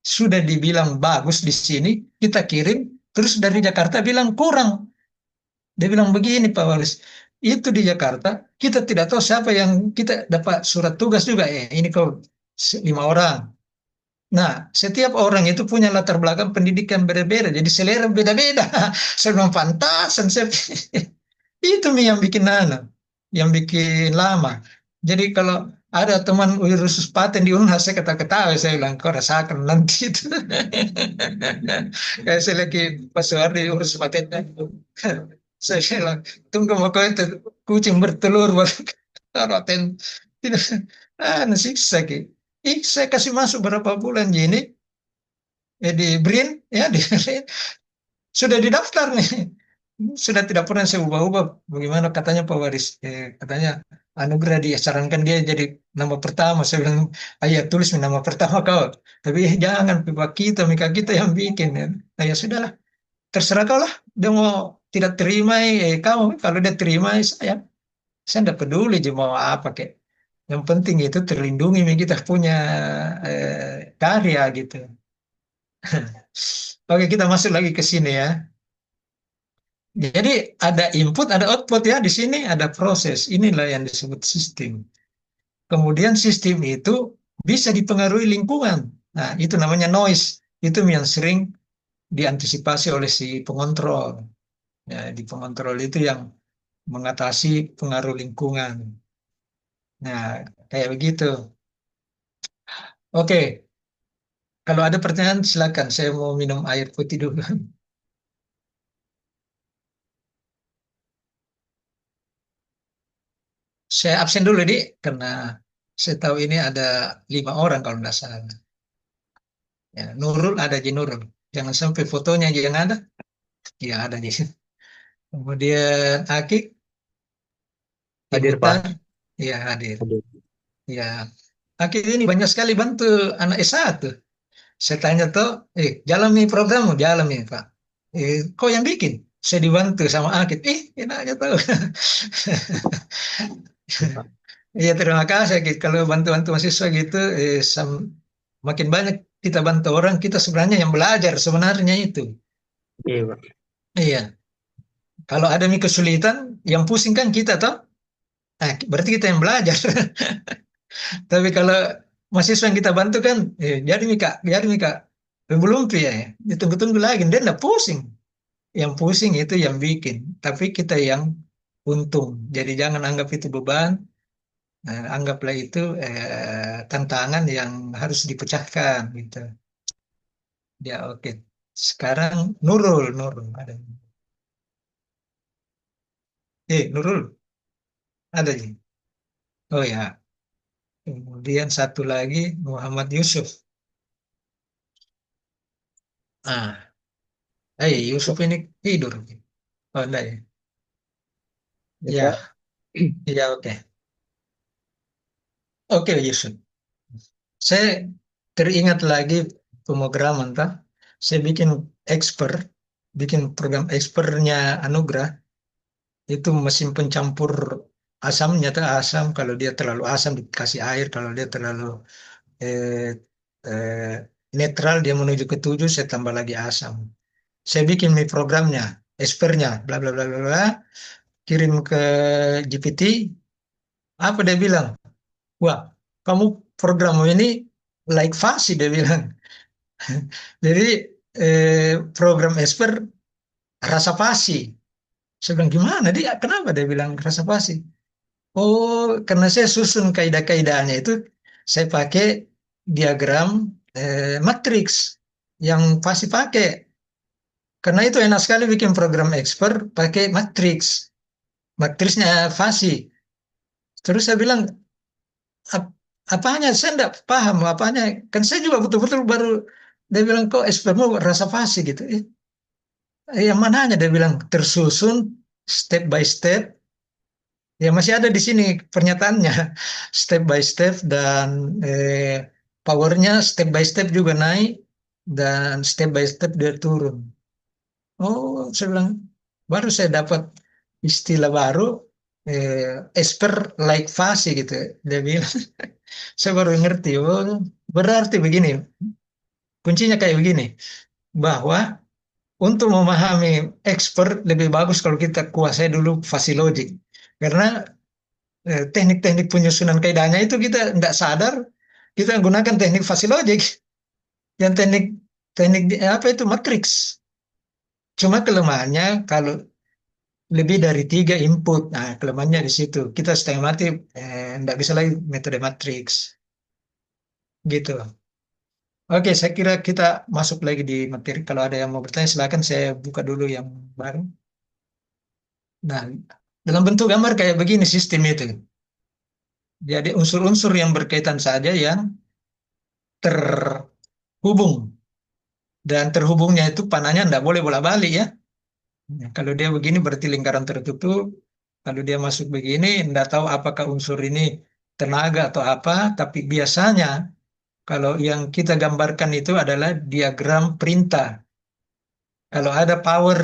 sudah dibilang bagus di sini kita kirim terus dari Jakarta bilang kurang. Dia bilang begini Pak Walis, itu di Jakarta kita tidak tahu siapa yang kita dapat surat tugas juga. Ini kau 5 orang. Nah, setiap orang itu punya latar belakang pendidikan berbeda, jadi selera beda-beda. Saya bilang pantasan, itu yang bikin yang bikin lama. Jadi kalau ada teman urus paten di Unhas, saya ketawa-ketawa, saya bilang, kau rasakan nanti itu. Kayak saya lagi pas di urus paten. Saya bilang, tunggu mau kau itu kucing bertelur baru paten. Tidak, siksa ki. Saya kasih masuk berapa bulan gini, di BRIN, ya di sudah didaftar nih. Sudah tidak pernah saya ubah-ubah. Bagaimana katanya Pak Waris? Katanya Anugerah dia sarankan dia jadi nama pertama. Saya bilang, ayah tulis nama pertama kau. Tapi jangan Pak kita, Mika kita yang bikin. Ya. Nah, ya sudahlah, terserah kau lah. Dia mau tidak terima, kau. Kalau dia terima, saya tidak peduli dia mau apa kayak. Yang penting itu terlindungi kita punya karya gitu. Oke, kita masuk lagi ke sini ya. Jadi ada input, ada output ya. Di sini ada proses. Inilah yang disebut sistem. Kemudian sistem itu bisa dipengaruhi lingkungan. Nah, itu namanya noise. Itu yang sering diantisipasi oleh si pengontrol. Ya, di pengontrol itu yang mengatasi pengaruh lingkungan. Nah, kayak begitu. Oke, kalau ada pertanyaan silakan. Saya mau minum air putih dulu. Saya absen dulu, Dik, karena saya tahu ini ada 5 orang kalau tidak salah. Ya, Nurul ada di Nurul. Jangan sampai fotonya aja yang ada. Ya ada di situ. Kemudian Aki, Hadir, Timutar, Pak. ya hadir. Hadir. Ya, Aki ini banyak sekali bantu anak S1. Saya tanya tuh, jalan nih programmu, jalan nih Pak. Kok yang bikin? Saya dibantu sama Akid. Enak aja tahu. Ya, Pak. Iya terima kasih Akid. Kalau bantu-bantu mahasiswa gitu, makin banyak kita bantu orang, kita sebenarnya yang belajar sebenarnya itu. Iya, Pak. Iya. Kalau ada nih kesulitan, yang pusing kan kita toh. Berarti kita yang belajar. Tapi kalau mahasiswa yang kita bantu kan, jadi Mika, belum tuh ya, ditunggu-tunggu lagi, dia enggak pusing. Yang pusing itu yang bikin, tapi kita yang untung. Jadi jangan anggap itu beban, anggaplah itu tantangan yang harus dipecahkan gitu. Dia oke. Sekarang Nurul, Nurul ada. Nurul ada sih. Oh ya. Kemudian satu lagi Muhammad Yusuf. Ah, Yusuf ini tidur. Oh enggak ya. Bisa. Ya, ya oke. Oke Yusuf. Saya teringat lagi pemrograman Pak. Saya bikin program expertnya Anugrah itu mesin pencampur asamnya tuh asam kalau dia terlalu asam dikasih air kalau dia terlalu eh, eh, netral dia menuju ke 7 saya tambah lagi asam. Saya bikin mi programnya, expertnya, bla bla bla bla bla, kirim ke GPT. Apa dia bilang? Wah, kamu programmu ini like fasi dia bilang. Jadi program expert rasa fasi. Saya bilang gimana dia? Kenapa dia bilang rasa fasi? Oh, karena saya susun kaidah-kaidahnya itu saya pakai diagram matriks yang pasti pakai. Karena itu enak sekali bikin program expert pakai matriks. Matriksnya fasi. Terus saya bilang, "Ap- apanya? Saya enggak paham apanya. Kan saya juga betul-betul baru." Dia bilang, kok expertmu rasa fasi gitu. Yang mananya? Dia bilang, tersusun step by step. Ya masih ada di sini pernyataannya. Step by step dan powernya step by step juga naik. Dan step by step dia turun. Oh, saya bilang, baru saya dapat istilah baru, expert like fase gitu. Dia bilang, saya baru ngerti. Oh, berarti begini, kuncinya kayak begini, bahwa untuk memahami expert lebih bagus kalau kita kuasai dulu fase logik. Karena teknik-teknik penyusunan kaidahnya itu kita tidak sadar, kita gunakan teknik fase logik, yang apa itu matriks. Cuma kelemahannya kalau lebih dari 3 input. Nah, kelemahannya di situ. Kita setengah mati, nggak bisa lagi metode matriks. Gitu. Oke, saya kira kita masuk lagi di materi. Kalau ada yang mau bertanya, silakan saya buka dulu yang baru. Nah, dalam bentuk gambar kayak begini sistem itu. Jadi unsur-unsur yang berkaitan saja yang terhubung. Dan terhubungnya itu panahnya nggak boleh bolak-balik ya. Nah, kalau dia begini berarti lingkaran tertutup. Kalau dia masuk begini, nggak tahu apakah unsur ini tenaga atau apa. Tapi biasanya kalau yang kita gambarkan itu adalah diagram perintah. Kalau ada power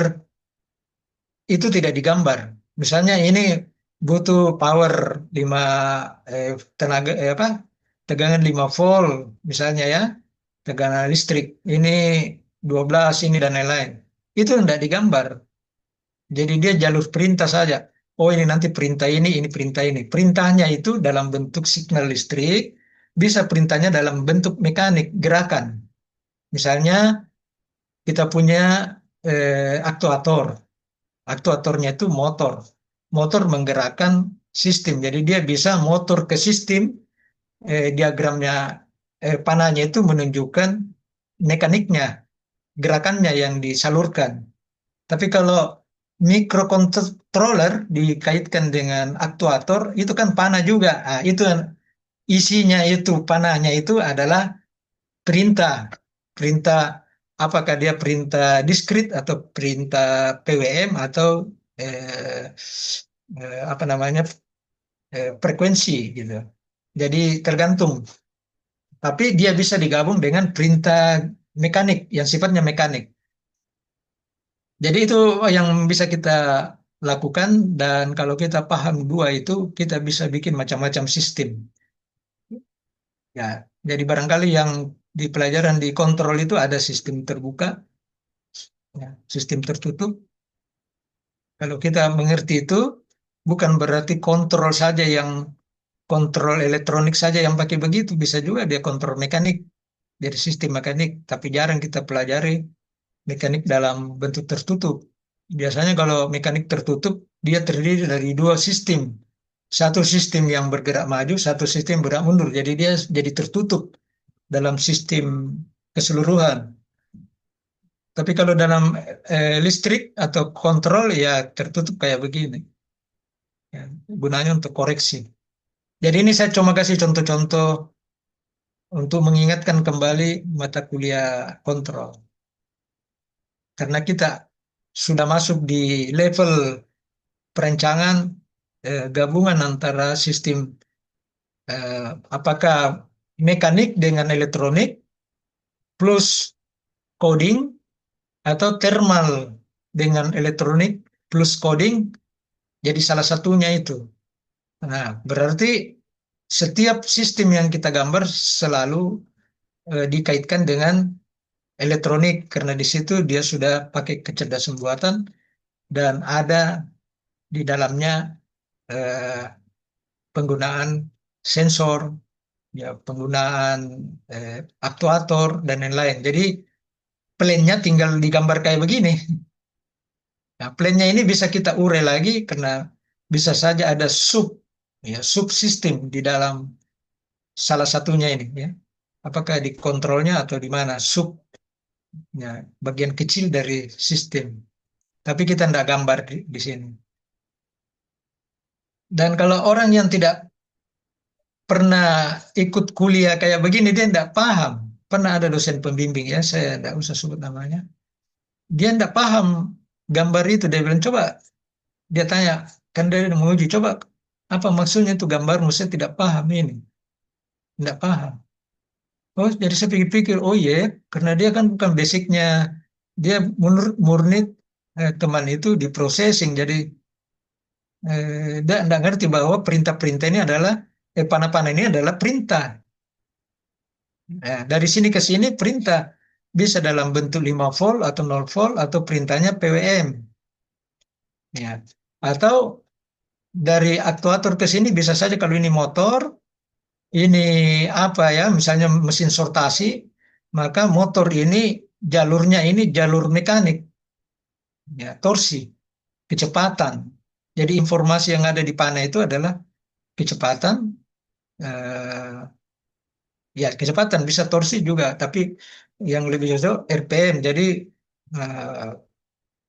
itu tidak digambar. Misalnya ini butuh power 5 tenaga apa? Tegangan 5 volt misalnya ya. Tegangan listrik ini 12 ini dan lain-lain. Itu tidak digambar. Jadi dia jalur perintah saja. Oh ini nanti perintah ini perintah ini. Perintahnya itu dalam bentuk signal listrik, bisa perintahnya dalam bentuk mekanik, gerakan. Misalnya kita punya aktuator. Aktuatornya itu motor. Motor menggerakkan sistem. Jadi dia bisa motor ke sistem, diagramnya panahnya itu menunjukkan mekaniknya, gerakannya yang disalurkan. Tapi kalau microcontroller dikaitkan dengan aktuator, itu kan panah juga. Nah, itu isinya itu, panahnya itu adalah perintah. Perintah, apakah dia perintah diskrit atau perintah PWM atau eh, apa namanya frekuensi gitu. Jadi tergantung. Tapi dia bisa digabung dengan perintah mekanik yang sifatnya mekanik. Jadi itu yang bisa kita lakukan dan kalau kita paham dua itu kita bisa bikin macam-macam sistem. Ya, jadi barangkali yang di pelajaran di kontrol itu ada sistem terbuka, ya, sistem tertutup. Kalau kita mengerti itu bukan berarti kontrol saja yang kontrol elektronik saja yang pakai begitu, bisa juga dia kontrol mekanik dari sistem mekanik, tapi jarang kita pelajari mekanik dalam bentuk tertutup. Biasanya kalau mekanik tertutup, dia terdiri dari 2 sistem. Satu sistem yang bergerak maju, satu sistem bergerak mundur. Jadi dia jadi tertutup dalam sistem keseluruhan. Tapi kalau dalam listrik atau kontrol ya tertutup kayak begini. Ya, gunanya untuk koreksi. Jadi ini saya cuma kasih contoh-contoh untuk mengingatkan kembali mata kuliah kontrol. Karena kita sudah masuk di level perencangan gabungan antara sistem apakah mekanik dengan elektronik plus coding atau thermal dengan elektronik plus coding jadi salah satunya itu. Nah, berarti setiap sistem yang kita gambar selalu dikaitkan dengan elektronik karena di situ dia sudah pakai kecerdasan buatan dan ada di dalamnya eh, penggunaan sensor, ya penggunaan aktuator dan lain-lain. Jadi plannya tinggal digambar kayak begini. Nah, plannya ini bisa kita urai lagi karena bisa saja ada ya subsistem di dalam salah satunya ini, ya. Apakah di kontrolnya atau di mana ya, bagian kecil dari sistem. Tapi kita tidak gambar di sini. Dan kalau orang yang tidak pernah ikut kuliah kayak begini, dia tidak paham. Pernah ada dosen pembimbing ya, saya tidak usah sebut namanya. Dia tidak paham gambar itu. Dia bilang, coba, dia tanya, kan dia menguji, coba apa maksudnya itu gambarmu, saya tidak paham ini. Tidak paham. Oh, jadi saya pikir-pikir, oh iya, karena dia kan bukan basicnya, dia murni teman itu di processing, jadi dia tidak ngerti bahwa perintah-perintah ini adalah, panah-panah ini adalah perintah. Nah, dari sini ke sini perintah bisa dalam bentuk 5 volt atau 0 volt atau perintahnya PWM. Ya. Atau dari aktuator ke sini bisa saja kalau ini motor, ini apa ya, misalnya mesin sortasi, maka motor ini jalurnya ini jalur mekanik, ya, torsi, kecepatan. Jadi informasi yang ada di panel itu adalah kecepatan, eh, ya kecepatan bisa torsi juga, tapi yang lebih jauh RPM. Jadi eh,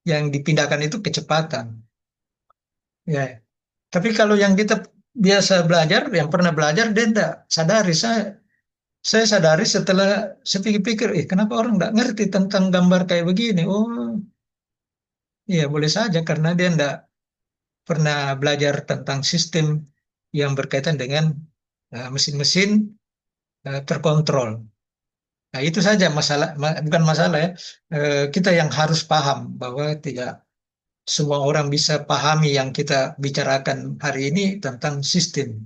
yang dipindahkan itu kecepatan. Ya, tapi kalau yang kita biasa belajar, yang pernah belajar, dia tidak sadari. Saya sadari setelah saya pikir-pikir, kenapa orang nggak ngerti tentang gambar kayak begini? Oh, iya boleh saja karena dia nggak pernah belajar tentang sistem yang berkaitan dengan mesin-mesin terkontrol. Nah, itu saja masalah, bukan masalah ya. Kita yang harus paham bahwa tidak semua orang bisa pahami yang kita bicarakan hari ini tentang sistem.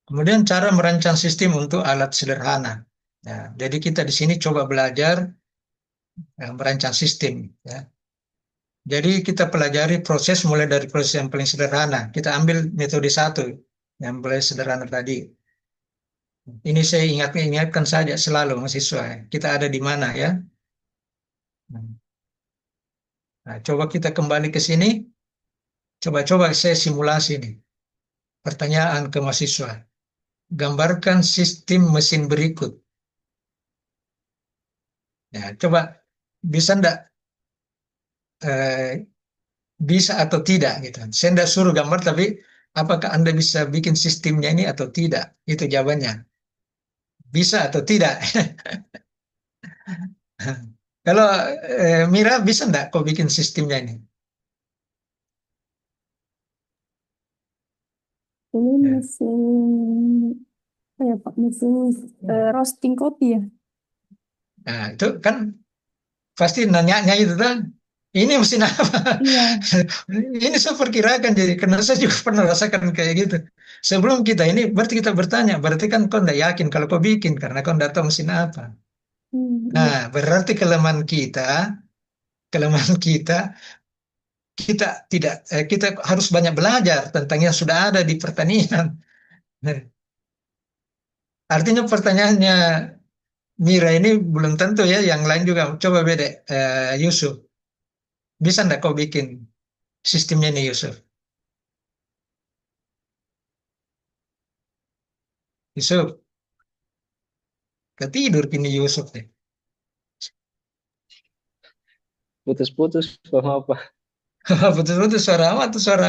Kemudian cara merancang sistem untuk alat sederhana. Nah, jadi kita di sini coba belajar merancang sistem. Ya. Jadi kita pelajari proses mulai dari proses yang paling sederhana. Kita ambil metode satu yang paling sederhana tadi. Ini saya ingatkan saja selalu mahasiswa. Kita ada di mana ya? Nah, coba kita kembali ke sini. Coba-coba saya simulasi nih. Pertanyaan ke mahasiswa. Gambarkan sistem mesin berikut. Ya, coba bisa enggak bisa atau tidak gitu. Saya tidak suruh gambar, tapi apakah Anda bisa bikin sistemnya ini atau tidak? Itu jawabannya. Bisa atau tidak? Kalau Mira bisa enggak kau bikin sistemnya ini? Ini Ya. mesin apa ya Pak? Mesin roasting kopi ya? Nah, itu kan pasti nanyanya itu kan. Ini mesin apa? Iya. Ini saya perkirakan jadi karena saya juga pernah rasakan kayak gitu. Sebelum kita ini berarti kita bertanya, berarti kan kau tidak yakin kalau kau bikin karena kau tidak tahu mesin apa. Iya. Nah, berarti kelemahan kita, kita tidak, kita harus banyak belajar tentang yang sudah ada di pertanian. Nah, artinya pertanyaannya Mira ini belum tentu ya, yang lain juga. Coba beda, Yusuf, bisa enggak kau bikin sistemnya ini Yusuf? Yusuf, Ketidur kini Yusuf deh. Putus-putus apa? Betul-betul suara apa tuh suara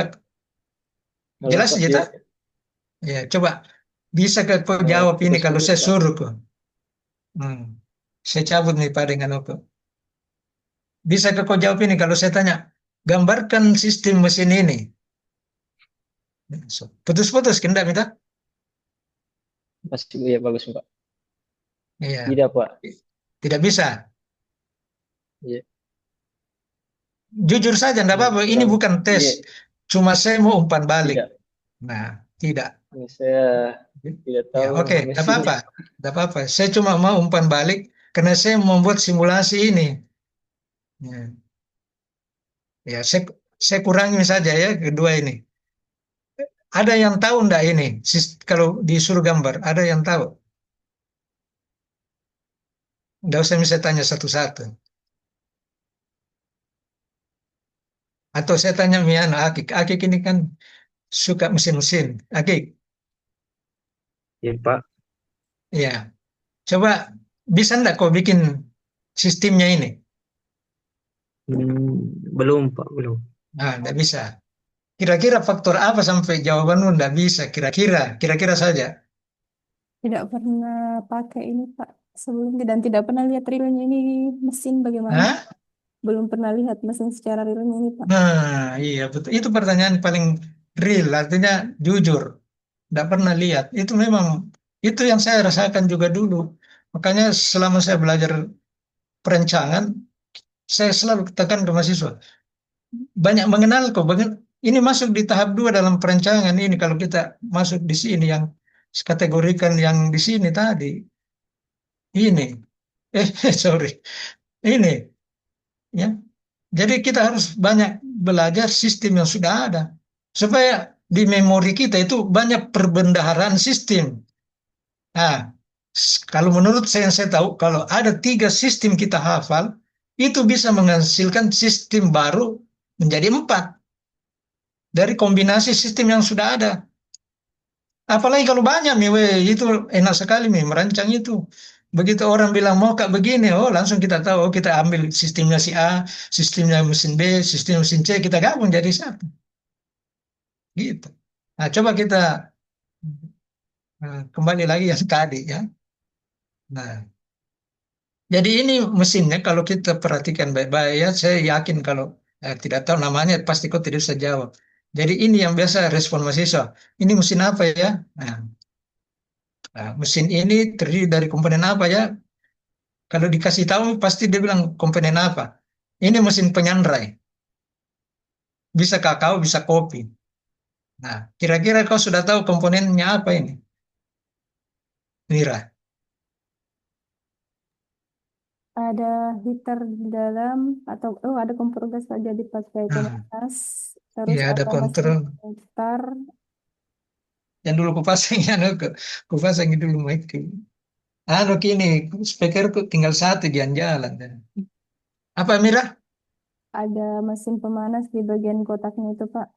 Halo jelas Pak aja ya. tak? Ya, coba bisa ke kau jawab ini kalau Putus-putus saya Pak. suruh kok. Hmm. Saya cabut nih Pak dengan aku. Bisa ke kau jawab ini kalau saya tanya, gambarkan sistem mesin ini. So, putus-putus, kendak minta? Masih ya bagus Pak. Iya, Tidak Pak. tidak bisa. Iya. Jujur saja, enggak Ini apa-apa. Ini kurang. bukan tes. Ini Cuma saya mau umpan balik. tidak. Nah, tidak. Ini saya tidak Ya, tahu oke. Enggak mesinnya. apa-apa. Enggak apa-apa. Saya cuma mau umpan balik karena saya membuat simulasi ini. Ya, ya saya kurangi saja ya kedua ini. Ada yang tahu enggak ini? Kalau disuruh gambar, ada yang tahu? Enggak usah saya tanya satu-satu. Atau saya tanya Miana, Akik. Akik ini kan suka mesin-mesin. Akik, Ya Pak. ya. Coba bisa enggak kau bikin sistemnya ini? Belum Pak, belum. Nah, enggak bisa. Kira-kira faktor apa sampai jawabanmu enggak bisa? Kira-kira saja. Tidak pernah pakai ini Pak sebelumnya dan tidak pernah lihat realnya ini mesin bagaimana. Hah? Belum pernah lihat mesin secara realnya ini Pak. Nah, iya betul. Itu pertanyaan paling real, artinya jujur. Enggak pernah lihat. Itu memang itu yang saya rasakan juga dulu. Makanya selama saya belajar perencanaan, saya selalu tekan ke mahasiswa. Banyak mengenal kok. Ini masuk di tahap 2 dalam perencanaan ini. Kalau kita masuk di sini yang kategorikan yang di sini tadi. Ini. Sorry. Ini. Ya. Jadi kita harus banyak belajar sistem yang sudah ada. Supaya di memori kita itu banyak perbendaharaan sistem. Nah, kalau menurut saya yang saya tahu, kalau ada 3 sistem kita hafal, itu bisa menghasilkan sistem baru menjadi 4 dari kombinasi sistem yang sudah ada. Apalagi kalau banyak nih, weh, itu enak sekali nih merancang itu. Begitu orang bilang mau kak begini, oh langsung kita tahu, oh kita ambil sistemnya si A, sistemnya mesin B, sistem mesin C, kita gabung jadi satu. Gitu. Nah, coba kita kembali lagi yang tadi ya. Nah, jadi ini mesinnya kalau kita perhatikan baik-baik ya, saya yakin kalau tidak tahu namanya pasti kau tidak bisa jawab. Jadi ini yang biasa respon mahasiswa. Ini mesin apa ya? Nah, mesin ini terdiri dari komponen apa ya? Kalau dikasih tahu pasti dia bilang komponen apa. Ini mesin penyandrai. Bisa kakao, bisa kopi. Nah, kira-kira kau sudah tahu komponennya apa ini? Mira. Ada heater di dalam atau ada kompor gas saja dipakai Nah, pemanas. Terus ya ada ada mesin kontrol. putar. Yang dulu kupasang, kupasang dulu mic. Anu kini, speakerku tinggal satu jalan-jalan. Apa Mira? Ada mesin pemanas di bagian kotaknya itu Pak.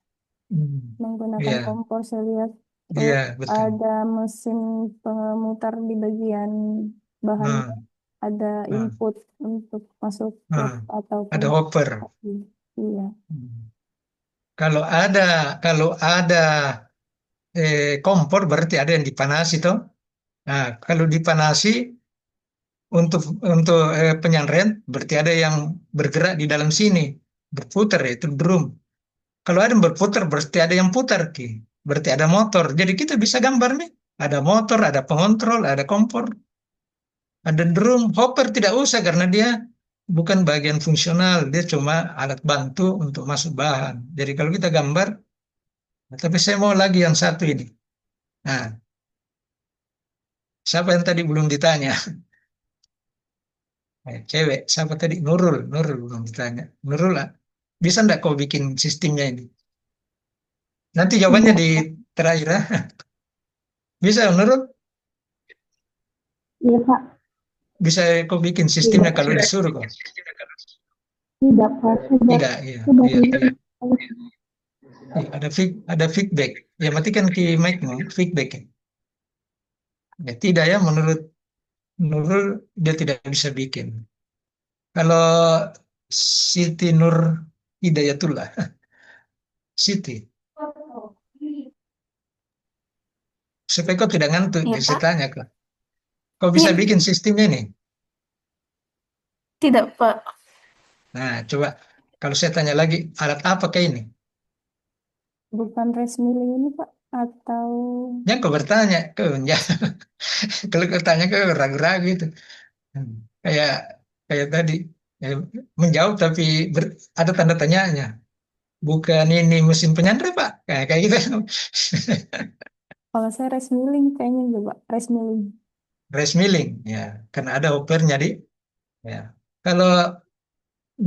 Menggunakan Iya, kompor saya lihat. iya Terus betul. ada mesin pemutar di bagian bahan. Hmm, Ada hmm, input untuk masuk ke hmm. ataupun Ada hopper. iya. Hmm. Kalau ada kompor berarti ada yang dipanasi toh. Nah, kalau dipanasi untuk penyanren berarti ada yang bergerak di dalam sini, berputar itu drum. Kalau ada yang berputar berarti ada yang putar ki. Berarti ada motor. Jadi kita bisa gambar nih. Ada motor, ada pengontrol, ada kompor, ada drum. Hopper tidak usah karena dia bukan bagian fungsional. Dia cuma alat bantu untuk masuk bahan. Jadi kalau kita gambar, tapi saya mau lagi yang satu ini. Nah, siapa yang tadi belum ditanya? Cewek, siapa tadi? Nurul, Nurul belum ditanya. Nurul, bisa enggak kau bikin sistemnya ini? Nanti jawabannya Tidak, di terakhir. Ya. Bisa, Nurul? iya Pak, Bisa kau bikin sistemnya tidak, kalau disuruh kok? tidak Pak, sudah, Tidak, iya, sudah iya, ini. iya. Iya, ada feedback. Ya, matikan ke mic-mu, feedback. Ya, tidak ya, menurut Nurul dia tidak bisa bikin. Kalau Siti Nur Hidayatullah, Siti, supaya kau tidak ngantuk, Iya, jadi saya Pak. tanya kau. Kau bisa Iya, bikin sistemnya nih? tidak, Pak. Nah, coba kalau saya tanya lagi, alat apa kayak ini? Bukan resmi ini, Pak. Atau Yang kau bertanya, kau ya, kalau kau tanya kau ragu-ragu itu. Hmm. Kayak kayak tadi ya, menjawab tapi ada tanda tanyanya. Bukan ini mesin penyandra Pak. Kayak gitu. kalau saya resmi kayaknya juga resmi. Rice milling ya, karena ada opernya di ya. Kalau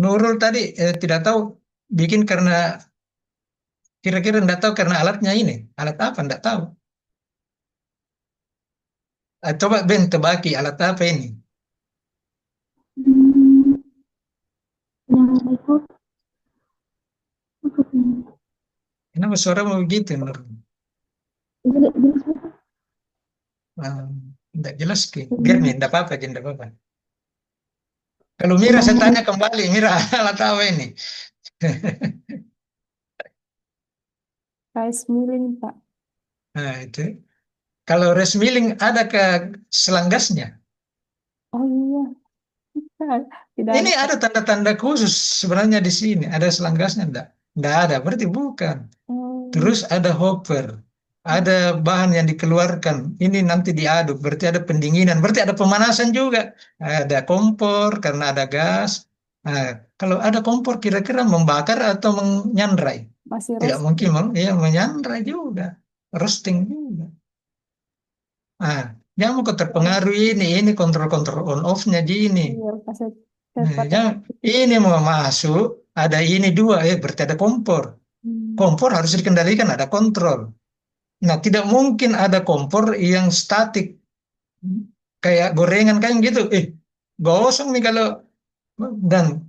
Nurul tadi tidak tahu bikin karena kira-kira tidak tahu karena alatnya ini. Alat apa? Tidak tahu. Coba Ben tebaki alat apa ini? Hmm, yang itu apa sih? Kenapa suara mau begitu Nurul? Tidak jelas, Pak. Tidak jelas Ki. Biar nih, Hmm, tidak apa-apa, tidak apa-apa. Kalau Mira saya yang tanya kembali, Mira alat apa ini? rice milling, Pak. Nah, itu. Kalau rice milling ada ke selang gasnya? Oh iya, tidak ada, Ini Pak. ada tanda-tanda khusus sebenarnya di sini. Ada selang gasnya enggak? Enggak ada, berarti bukan. Oh, Terus ada hopper. Ada bahan yang dikeluarkan. Ini nanti diaduk, berarti ada pendinginan. Berarti ada pemanasan juga. Ada kompor karena ada gas. Nah, kalau ada kompor kira-kira membakar atau menyandrai? masih Tidak mungkin, roasting. ya menyandrai juga. Roasting juga. Nah, yang mau terpengaruh ini kontrol-kontrol on off-nya gini. Iya, pas Nah, cepat. yang ini mau masuk, ada ini dua, berarti ada kompor. Hmm. Kompor harus dikendalikan, ada kontrol. Nah, tidak mungkin ada kompor yang statik, kayak gorengan kayak gitu. Gosong nih kalau, dan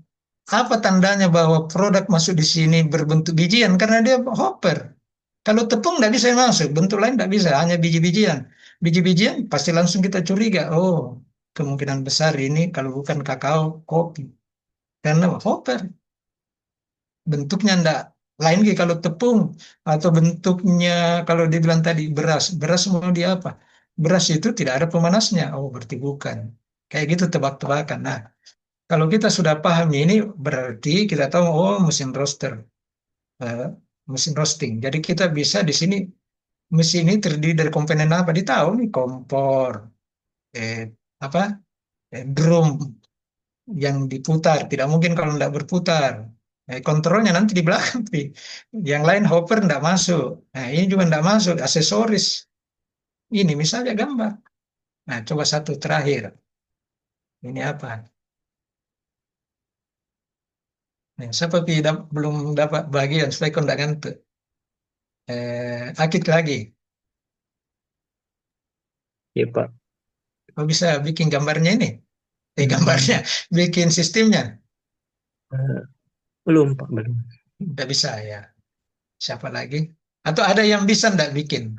apa tandanya bahwa produk masuk di sini berbentuk bijian? Karena dia hopper. Kalau tepung tidak bisa masuk, bentuk lain tidak bisa, hanya biji-bijian. Biji-bijian pasti langsung kita curiga, oh kemungkinan besar ini kalau bukan kakao, kopi. Karena hopper, bentuknya tidak lain lagi kalau tepung, atau bentuknya kalau dibilang tadi beras. Beras mau dia apa? Beras itu tidak ada pemanasnya, oh berarti bukan. Kayak gitu tebak-tebakan. Nah, kalau kita sudah paham ini, berarti kita tahu, oh mesin roaster, eh, mesin roasting. Jadi kita bisa di sini mesin ini terdiri dari komponen apa? Ditahu nih, kompor, eh, apa, drum yang diputar. Tidak mungkin kalau tidak berputar. Kontrolnya nanti di belakang, Pi. Yang lain hopper tidak masuk. Nah, ini juga tidak masuk. Aksesoris. Ini misalnya gambar. Nah, coba satu terakhir. Ini apa? Nah, siapa Pi belum dapat bagian supaya kau tidak ngantuk. Akit lagi. Ya Pak. Kau bisa bikin gambarnya ini? Gambarnya, Hmm, bikin sistemnya. eh, belum Pak, belum. Tidak bisa ya. Siapa lagi? Atau ada yang bisa tidak bikin?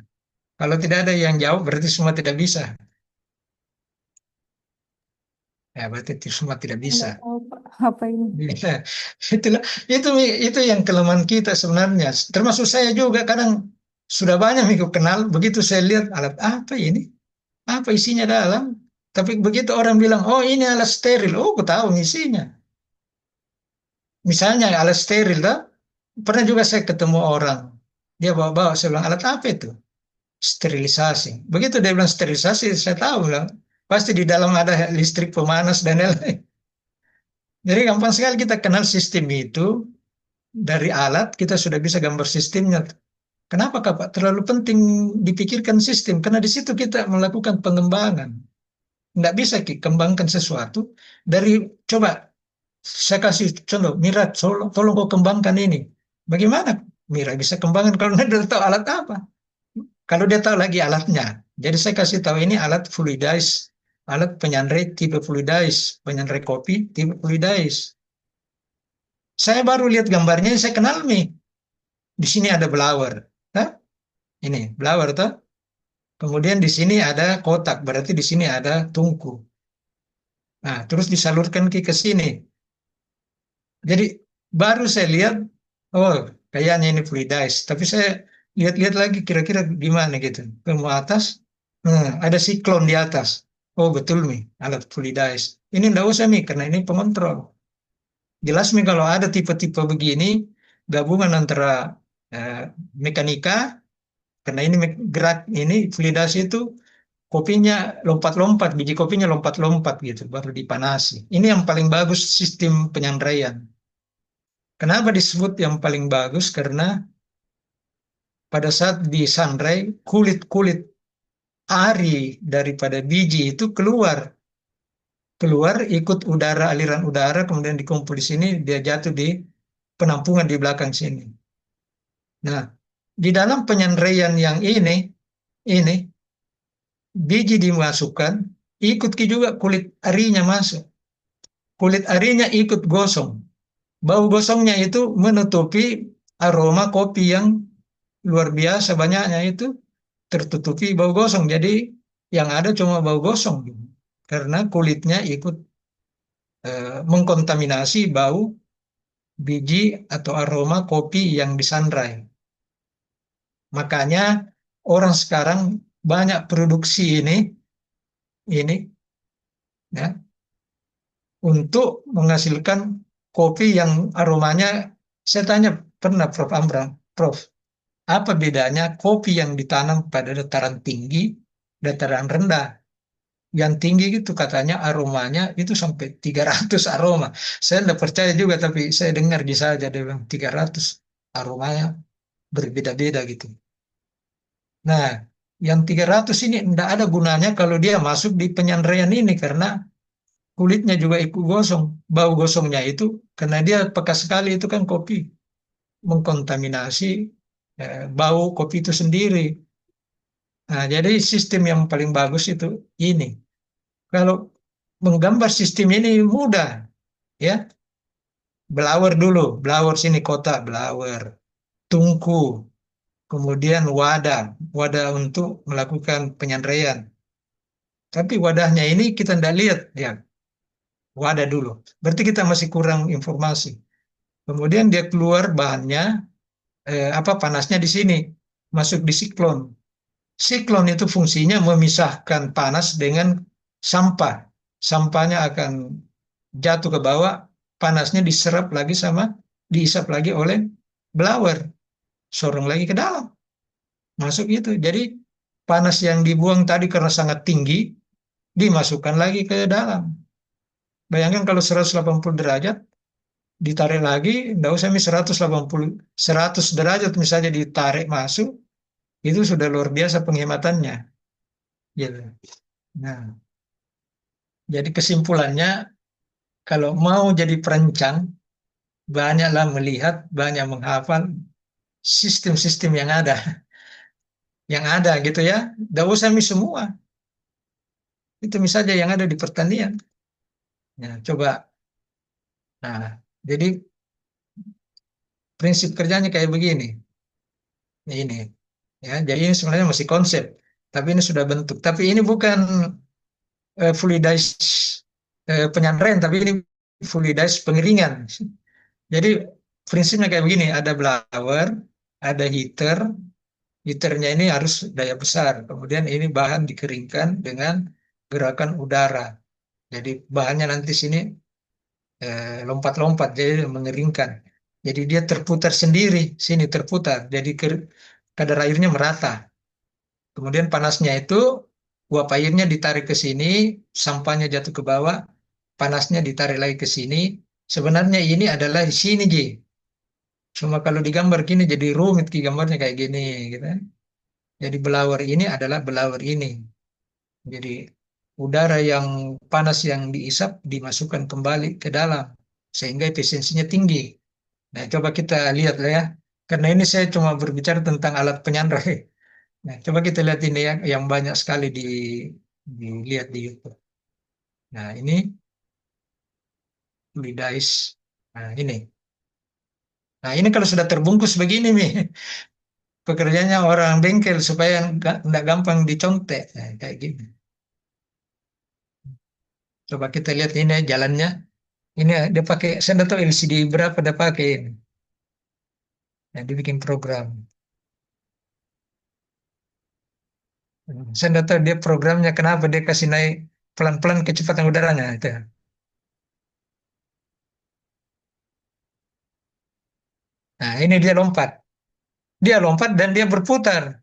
Kalau tidak ada yang jawab berarti semua tidak bisa. Ya berarti semua tidak bisa. Nggak tahu, Pak. Apa ini? Bisa. Itulah itu yang kelemahan kita sebenarnya. Termasuk saya juga kadang sudah banyak minggu kenal. Begitu saya lihat alat apa ini? Apa isinya dalam? Tapi begitu orang bilang, oh ini alat steril. Oh, aku tahu isinya. Misalnya alat steril, lah. Pernah juga saya ketemu orang. Dia bawa-bawa, saya bilang, alat apa itu? Sterilisasi. Begitu dia bilang sterilisasi, saya tahu bilang, pasti di dalam ada listrik pemanas dan lain-lain. Jadi gampang sekali kita kenal sistem itu dari alat kita sudah bisa gambar sistemnya. Kenapa Kak? Terlalu penting dipikirkan sistem karena di situ kita melakukan pengembangan. Tidak bisa kembangkan sesuatu dari coba saya kasih contoh, Mira, tolong kau kembangkan ini. Bagaimana Mira bisa kembangkan kalau dia tahu alat apa? Kalau dia tahu lagi alatnya. Jadi saya kasih tahu ini alat fluidize, alat penyandrai tipe fluidize, penyandrai kopi tipe fluidize. Saya baru lihat gambarnya, saya kenal nih. Di sini ada blower. Hah? Ini blower tuh. Kemudian di sini ada kotak, berarti di sini ada tungku. Nah, terus disalurkan ke sini. Jadi baru saya lihat, oh kayaknya ini fluidize. Tapi saya lihat-lihat lagi kira-kira gimana gitu. Ke atas, ada siklon di atas. Oh betul nih, alat fluidize. Ini enggak usah nih, karena ini pengontrol. Jelas nih kalau ada tipe-tipe begini, gabungan antara eh, mekanika, karena ini gerak ini fluidasi itu kopinya lompat-lompat, biji kopinya lompat-lompat gitu, baru dipanasi. Ini yang paling bagus sistem penyandrayan. Kenapa disebut yang paling bagus? Karena pada saat disandrai, kulit-kulit ari daripada biji itu keluar ikut udara, aliran udara, kemudian dikumpul di sini, dia jatuh di penampungan di belakang sini. Nah, di dalam penyandrayan yang ini biji dimasukkan, ikut juga kulit arinya masuk. Kulit arinya ikut gosong. Bau gosongnya itu menutupi aroma kopi yang luar biasa banyaknya itu tertutupi bau gosong. Jadi yang ada cuma bau gosong. Karena kulitnya ikut mengkontaminasi bau biji atau aroma kopi yang disandrai. Makanya orang sekarang banyak produksi ini ya untuk menghasilkan kopi yang aromanya. Saya tanya pernah Prof Amran, Prof, apa bedanya kopi yang ditanam pada dataran tinggi, dataran rendah? Yang tinggi itu katanya aromanya itu sampai 300 aroma. Saya tidak percaya juga, tapi saya dengar di saja dia bilang 300 aromanya berbeda-beda gitu. Nah, yang 300 ini tidak ada gunanya kalau dia masuk di penyandrayan ini, karena kulitnya juga ikut gosong. Bau gosongnya itu, karena dia peka sekali itu kan kopi, mengkontaminasi bau kopi itu sendiri. Nah, jadi sistem yang paling bagus itu ini. Kalau menggambar sistem ini mudah, ya. Blower dulu, blower sini kotak, blower. Tungku, kemudian wadah untuk melakukan penyandrayan. Tapi wadahnya ini kita tidak lihat, ya. Wadah dulu. Berarti kita masih kurang informasi. Kemudian dia keluar bahannya, panasnya di sini, masuk di siklon. Siklon itu fungsinya memisahkan panas dengan sampah. Sampahnya akan jatuh ke bawah, panasnya diisap lagi oleh blower, sorong lagi ke dalam, masuk itu. Jadi panas yang dibuang tadi karena sangat tinggi, dimasukkan lagi ke dalam. Bayangkan kalau 180 derajat, ditarik lagi, tidak usah 100 derajat misalnya ditarik masuk, itu sudah luar biasa penghematannya. Gitu. Nah, jadi kesimpulannya, kalau mau jadi perancang, banyaklah melihat, banyak menghafal sistem-sistem yang ada gitu ya. Tidak usah semua. Itu misalnya yang ada di pertanian. Nah, coba. Nah, jadi prinsip kerjanya kayak begini. Ini. Ya, jadi ini sebenarnya masih konsep, tapi ini sudah bentuk. Tapi ini bukan fluidize penyandraan, tapi ini fluidize pengeringan. Jadi prinsipnya kayak begini, ada blower, ada heater, heaternya ini harus daya besar. Kemudian ini bahan dikeringkan dengan gerakan udara. Jadi bahannya nanti sini lompat-lompat, jadi mengeringkan. Jadi dia terputar sendiri, sini terputar. Jadi kadar airnya merata. Kemudian panasnya itu, uap airnya ditarik ke sini, sampahnya jatuh ke bawah, panasnya ditarik lagi ke sini. Sebenarnya ini adalah di sini, Ji. Cuma kalau digambar gini jadi rumit, gambarnya kayak gini, gitu. Jadi blower ini adalah blower ini. Jadi udara yang panas yang diisap dimasukkan kembali ke dalam sehingga efisiensinya tinggi. Nah, coba kita lihat lah ya. Karena ini saya cuma berbicara tentang alat penyandra. Nah, coba kita lihat ini ya, yang banyak sekali dilihat di YouTube. Nah, ini fluidize. Nah, ini. Nah, ini kalau sudah terbungkus begini nih, pekerjaannya orang bengkel supaya nggak gampang dicontek. Nah, kayak gini. Coba kita lihat ini jalannya. Ini dia pakai, saya nggak tahu LCD berapa dia pakai ini. Nah, dia bikin program. Saya nggak tahu dia programnya kenapa dia kasih naik pelan-pelan kecepatan udaranya itu. Nah, ini dia lompat. Dia lompat dan dia berputar.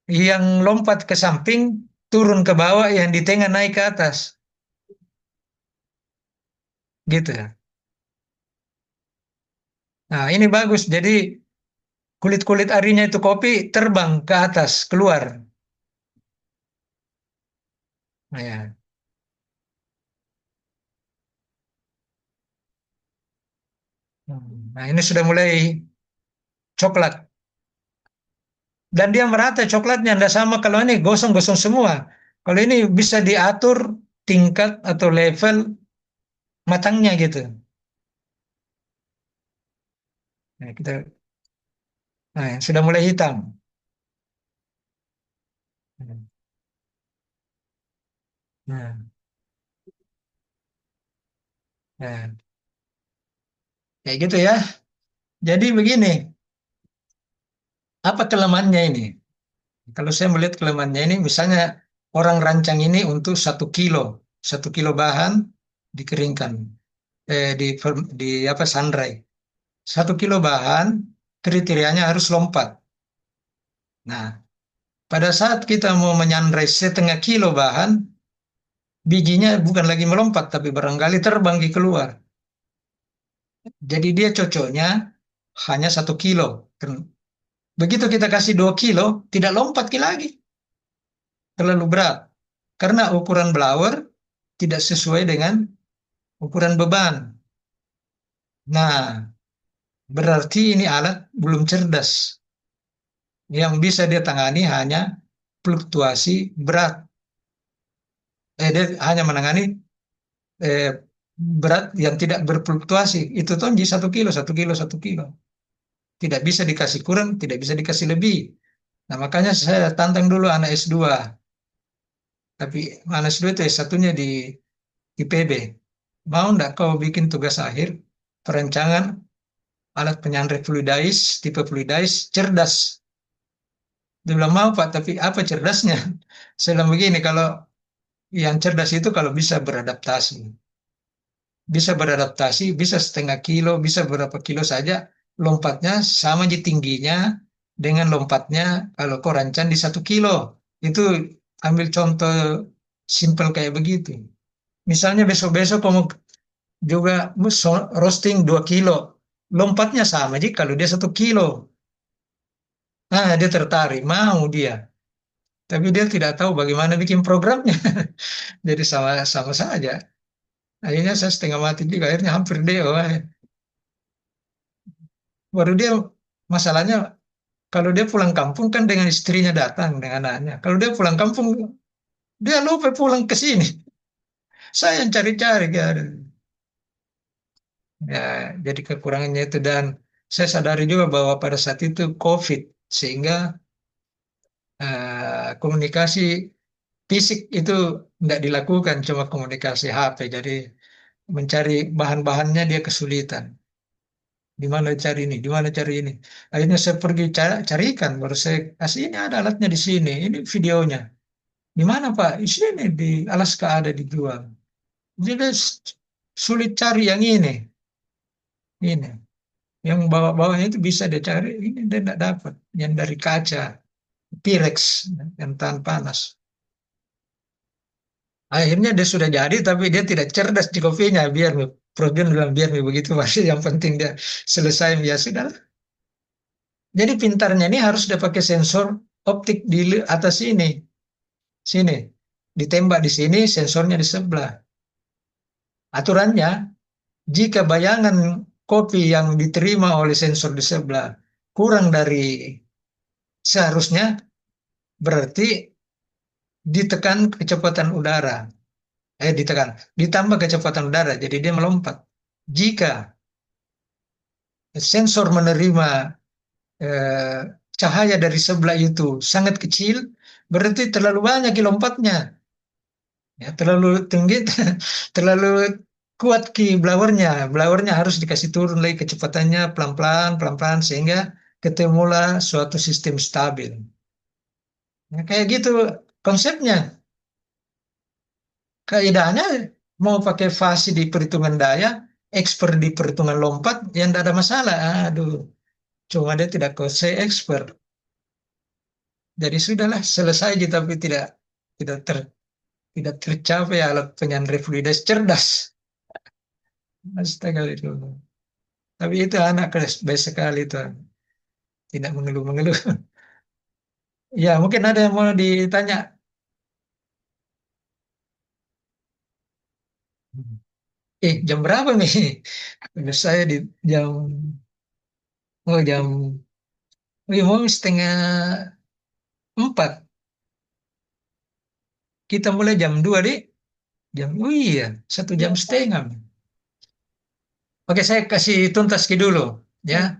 Yang lompat ke samping, turun ke bawah, yang di tengah naik ke atas. Gitu ya. Nah, ini bagus. Jadi kulit-kulit arinya itu kopi terbang ke atas, keluar. Nah, ya. Nah, ini sudah mulai coklat. Dan dia merata coklatnya, tidak sama kalau ini gosong-gosong semua. Kalau ini bisa diatur tingkat atau level matangnya gitu. Nah, sudah mulai hitam. Nah, nah, kayak gitu ya. Jadi begini, apa kelemahannya ini? Kalau saya melihat kelemahannya ini, misalnya orang rancang ini untuk 1 kilo bahan dikeringkan, di apa sangrai. 1 kilo bahan kriterianya harus lompat. Nah, pada saat kita mau menyandrai 0,5 kilo bahan, bijinya bukan lagi melompat, tapi barangkali terbang di keluar. Jadi dia cocoknya hanya 1 kilo. Begitu kita kasih 2 kilo, tidak lompat lagi. Terlalu berat. Karena ukuran blower tidak sesuai dengan ukuran beban. Nah, berarti ini alat belum cerdas. Yang bisa dia tangani hanya fluktuasi berat. Dia hanya menangani eh, berat yang tidak berfluktuasi. Itu tonji 1 kilo, 1 kilo, 1 kilo. Tidak bisa dikasih kurang, tidak bisa dikasih lebih. Nah, makanya saya tantang dulu anak S2. Tapi anak S2 itu S1-nya di IPB. Mau enggak kau bikin tugas akhir perancangan alat penyandra fluidais, tipe fluidais, cerdas. Dia bilang mau Pak, tapi apa cerdasnya? Saya bilang begini, kalau yang cerdas itu kalau bisa beradaptasi. Bisa beradaptasi, bisa 0,5 kilo, bisa berapa kilo saja, lompatnya sama di tingginya dengan lompatnya kalau kau rancang di 1 kilo. Itu ambil contoh simpel kayak begitu. Misalnya besok-besok kamu juga roasting 2 kilo. Lompatnya sama aja kalau dia 1 kilo. Nah, dia tertarik, mau dia. Tapi dia tidak tahu bagaimana bikin programnya. Jadi sama-sama saja. Akhirnya saya setengah mati juga, akhirnya hampir DO. Baru dia, masalahnya kalau dia pulang kampung kan dengan istrinya datang, dengan anaknya. Kalau dia pulang kampung, dia lupa pulang ke sini. Saya yang cari-cari. Ya, jadi kekurangannya itu, dan saya sadari juga bahwa pada saat itu COVID, sehingga komunikasi fisik itu tidak dilakukan, cuma komunikasi HP. Jadi mencari bahan-bahannya dia kesulitan. Di mana cari ini, di mana cari ini. Akhirnya saya pergi carikan, baru saya kasih ini ada alatnya di sini, ini videonya. Di mana Pak? Di sini di Alaska ada dijual. Jadi sulit cari yang ini. Yang bawah-bawahnya itu bisa dia cari, ini dia tidak dapat. Yang dari kaca, Pyrex, yang tahan panas. Akhirnya dia sudah jadi, tapi dia tidak cerdas di kopinya. Biar Prof John bilang biar begitu, masih yang penting dia selesai, ya sudah. Jadi pintarnya ini harus dia pakai sensor optik di atas sini, ditembak di sini, sensornya di sebelah. Aturannya, jika bayangan kopi yang diterima oleh sensor di sebelah kurang dari seharusnya, berarti ditekan kecepatan udara. Ditambah kecepatan udara, jadi dia melompat. Jika sensor menerima eh, cahaya dari sebelah itu sangat kecil, berarti terlalu banyak lompatnya. Ya, terlalu tinggi, terlalu kuat blowernya. Blowernya harus dikasih turun lagi kecepatannya pelan-pelan, pelan-pelan sehingga ketemulah suatu sistem stabil. Ya, kayak gitu konsepnya. Kaidahnya mau pakai fasi di perhitungan daya, expert di perhitungan lompat, yang tidak ada masalah. Aduh, cuma dia tidak kuasai expert. Jadi sudahlah selesai aja, tapi tidak ter, tidak tercapai alat penyandera fluidas cerdas. Astaga itu. Tapi itu anak kelas baik sekali itu, tidak mengeluh-mengeluh. Ya, mungkin ada yang mau ditanya. Jam berapa nih? Udah saya di jam, oh mau 3:30. Kita mulai jam 2 deh. Oh iya, 1 jam setengah. Oke, saya kasih tuntas dulu ya.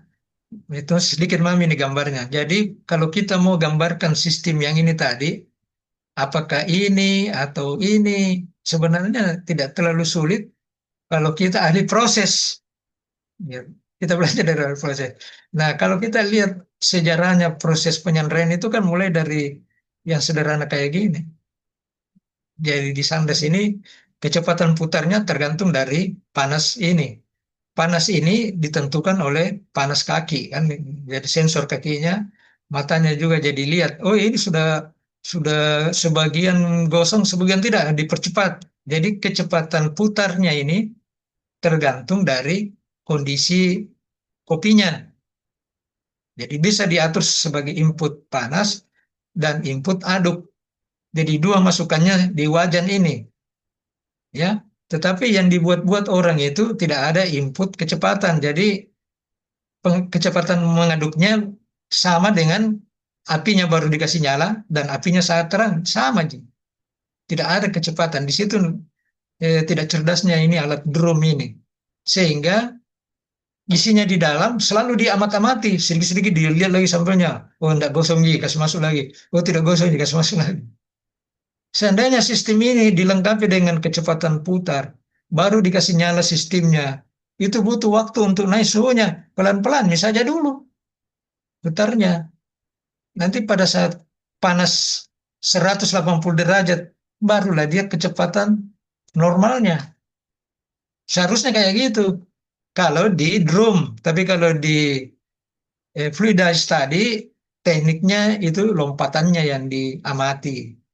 Itu sedikit mami nih gambarnya. Jadi kalau kita mau gambarkan sistem yang ini tadi, apakah ini atau ini, sebenarnya tidak terlalu sulit kalau kita ahli proses. Ya, kita belajar dari ahli proses. Nah, kalau kita lihat sejarahnya proses penyanderaan itu kan mulai dari yang sederhana kayak gini. Jadi di sandas ini kecepatan putarnya tergantung dari panas ini. Panas ini ditentukan oleh panas kaki kan, jadi sensor kakinya, matanya juga jadi lihat. Oh ini sudah sebagian gosong, sebagian tidak, dipercepat. Jadi kecepatan putarnya ini tergantung dari kondisi kopinya. Jadi bisa diatur sebagai input panas dan input aduk. Jadi dua masukannya di wajan ini, ya. Tetapi yang dibuat-buat orang itu tidak ada input kecepatan. Jadi kecepatan mengaduknya sama dengan apinya baru dikasih nyala dan apinya saat terang, sama aja. Tidak ada kecepatan di situ. Tidak cerdasnya ini alat drum ini, sehingga isinya di dalam selalu diamat-amati, sedikit-sedikit dilihat lagi sampelnya. Oh tidak gosong lagi, kasih masuk lagi. Oh tidak gosong lagi, kasih masuk lagi. Seandainya sistem ini dilengkapi dengan kecepatan putar, baru dikasih nyala sistemnya, itu butuh waktu untuk naik suhunya pelan-pelan, misalnya dulu putarnya. Nanti pada saat panas 180 derajat, barulah dia kecepatan normalnya. Seharusnya kayak gitu. Kalau di drum, tapi kalau di fluidized tadi, tekniknya itu lompatannya yang diamati.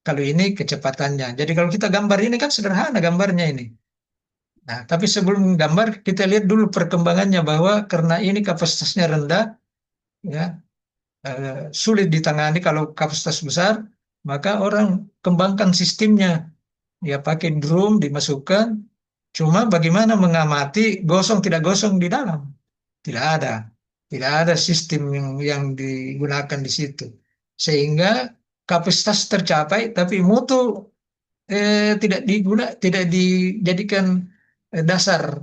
Kalau ini kecepatannya. Jadi kalau kita gambar ini kan sederhana gambarnya ini. Nah, tapi sebelum gambar kita lihat dulu perkembangannya, bahwa karena ini kapasitasnya rendah, ya, sulit ditangani kalau kapasitas besar, maka orang kembangkan sistemnya. Ya pakai drum dimasukkan, cuma bagaimana mengamati gosong tidak gosong di dalam. Tidak ada. Tidak ada sistem yang digunakan di situ. Sehingga kapasitas tercapai, tapi mutu tidak dijadikan dasar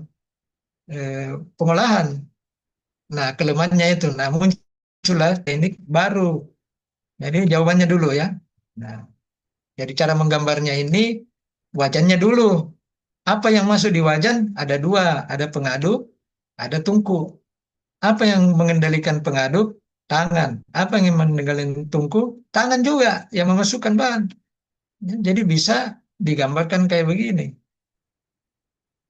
pengolahan. Nah, kelemahannya itu. Nah, muncullah teknik baru. Jadi jawabannya dulu ya. Nah, jadi cara menggambarnya ini, wajannya dulu. Apa yang masuk di wajan? Ada dua, ada pengaduk, ada tungku. Apa yang mengendalikan pengaduk? Tangan. Apa yang mengendalikan tungku? Tangan juga yang memasukkan bahan. Jadi bisa digambarkan kayak begini.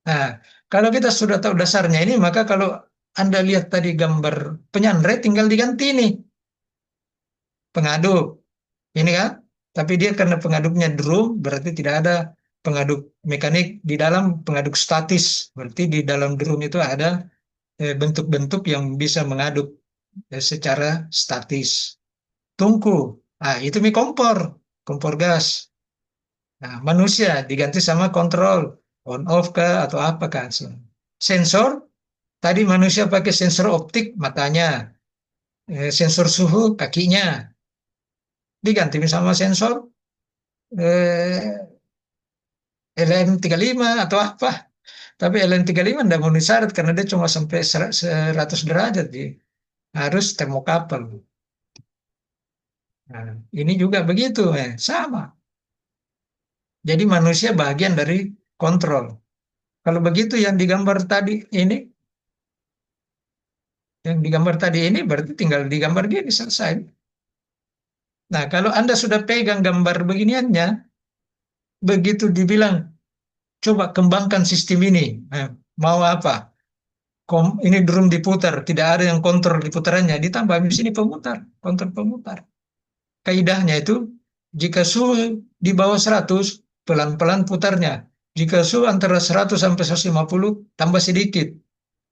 Nah, kalau kita sudah tahu dasarnya ini, maka kalau Anda lihat tadi gambar penyandera, tinggal diganti nih pengaduk. Ini kan, tapi dia karena pengaduknya drum, berarti tidak ada pengaduk mekanik di dalam, pengaduk statis. Berarti di dalam drum itu ada bentuk-bentuk yang bisa mengaduk secara statis. Tungku, nah itu mie kompor, kompor gas. Nah, manusia diganti sama kontrol, on off kah atau apa kan. Sensor, tadi manusia pakai sensor optik matanya, sensor suhu kakinya, diganti sama sensor eh, LM35 atau apa. Tapi LM35 tidak memenuhi syarat karena dia cuma sampai 100 derajat. Dia harus termokapel. Nah, ini juga begitu, sama. Jadi manusia bagian dari kontrol. Kalau begitu yang digambar tadi ini berarti tinggal digambar dia selesai. Nah, kalau Anda sudah pegang gambar beginiannya, begitu dibilang coba kembangkan sistem ini. Nah, mau apa? Ini drum diputar, tidak ada yang kontrol diputarannya. Ditambah di sini pemutar, kontrol pemutar. Kaidahnya itu, jika suhu di bawah 100, pelan-pelan putarnya. Jika suhu antara 100 sampai 150, tambah sedikit.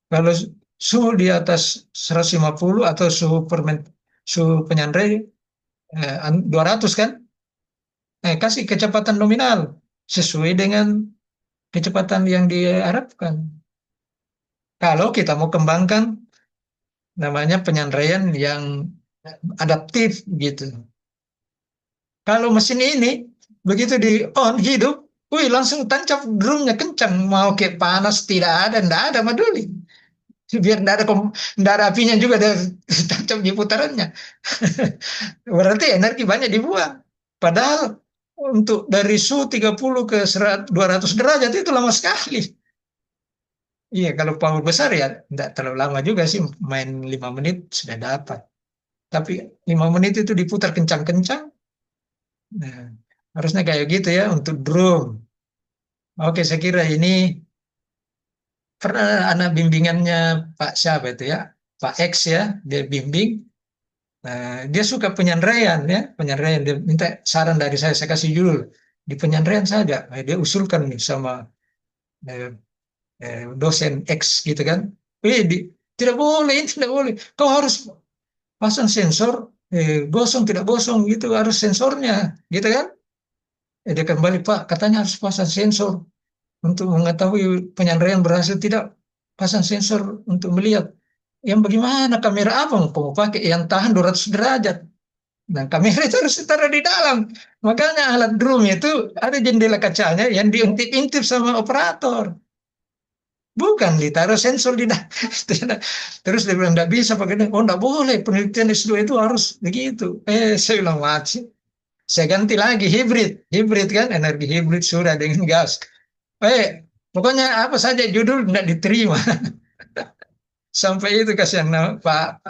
Kalau suhu di atas 150 atau suhu penyandrai 200 kan, kasih kecepatan nominal sesuai dengan kecepatan yang diharapkan. Kalau kita mau kembangkan namanya penyandaian yang adaptif gitu. Kalau mesin ini begitu di on hidup, wih langsung tancap drumnya kencang, mau kayak panas tidak ada peduli. Biar tidak ada apinya juga ada tancap di putarannya. Berarti energi banyak dibuang. Padahal untuk dari suhu 30 ke 200 derajat itu lama sekali. Iya, kalau power besar ya tidak terlalu lama juga sih, main 5 menit sudah dapat. Tapi 5 menit itu diputar kencang-kencang, nah, harusnya kayak gitu ya untuk drum. Oke, saya kira ini pernah anak bimbingannya Pak siapa itu ya, Pak X ya, dia bimbing. Nah, dia suka penyanderaian ya, penyanderaian. Dia minta saran dari saya kasih judul di penyanderaian saja. Nah, dia usulkan nih sama eh, dosen X gitu kan. Tidak boleh, ini tidak boleh. Kau harus pasang sensor, gosong tidak gosong gitu, harus sensornya, gitu kan? Dia kembali, Pak, katanya harus pasang sensor untuk mengetahui penyanderaian berhasil tidak, pasang sensor untuk melihat. Yang bagaimana kamera apa mau pakai yang tahan 200 derajat? Nah, kamera itu harus ditaruh di dalam. Makanya alat drum itu ada jendela kacanya yang diintip-intip sama operator. Bukan ditaruh sensor di dalam. Terus dia bilang, tidak bisa pakai ini. Oh, tidak boleh. Penelitian S2 itu harus begitu. Saya bilang, mati. Saya ganti lagi hibrid. Hibrid kan, energi hibrid sudah dengan gas. Pokoknya apa saja judul tidak diterima. Sampai itu kasihan Pak,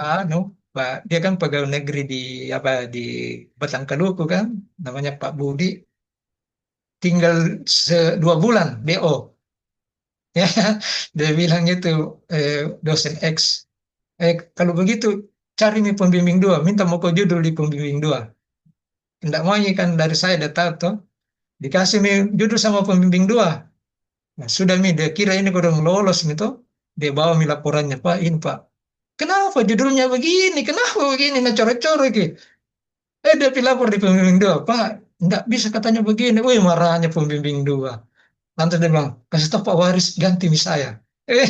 dia kan pegawai negeri di Batangkaluku kan, namanya Pak Budi, tinggal 2 bulan DO. Ya, dia bilang itu dosen X. Kalau begitu cari nih pembimbing 2, minta mau kau judul di pembimbing 2. Tidak mau kan dari saya udah tahu toh. Dikasih nih judul sama pembimbing 2. Nah, sudah nih dia kira ini udah lolos gitu. Dia bawa nih laporannya, Pak, ini Pak. Kenapa judulnya begini? Kenapa begini? Nah, coret-coret gitu. Dia lapor di pembimbing 2, Pak, enggak bisa katanya begini. Wih, marahnya pembimbing 2. Lantas dia bilang, kasih tahu Pak Waris, ganti saya. Eh,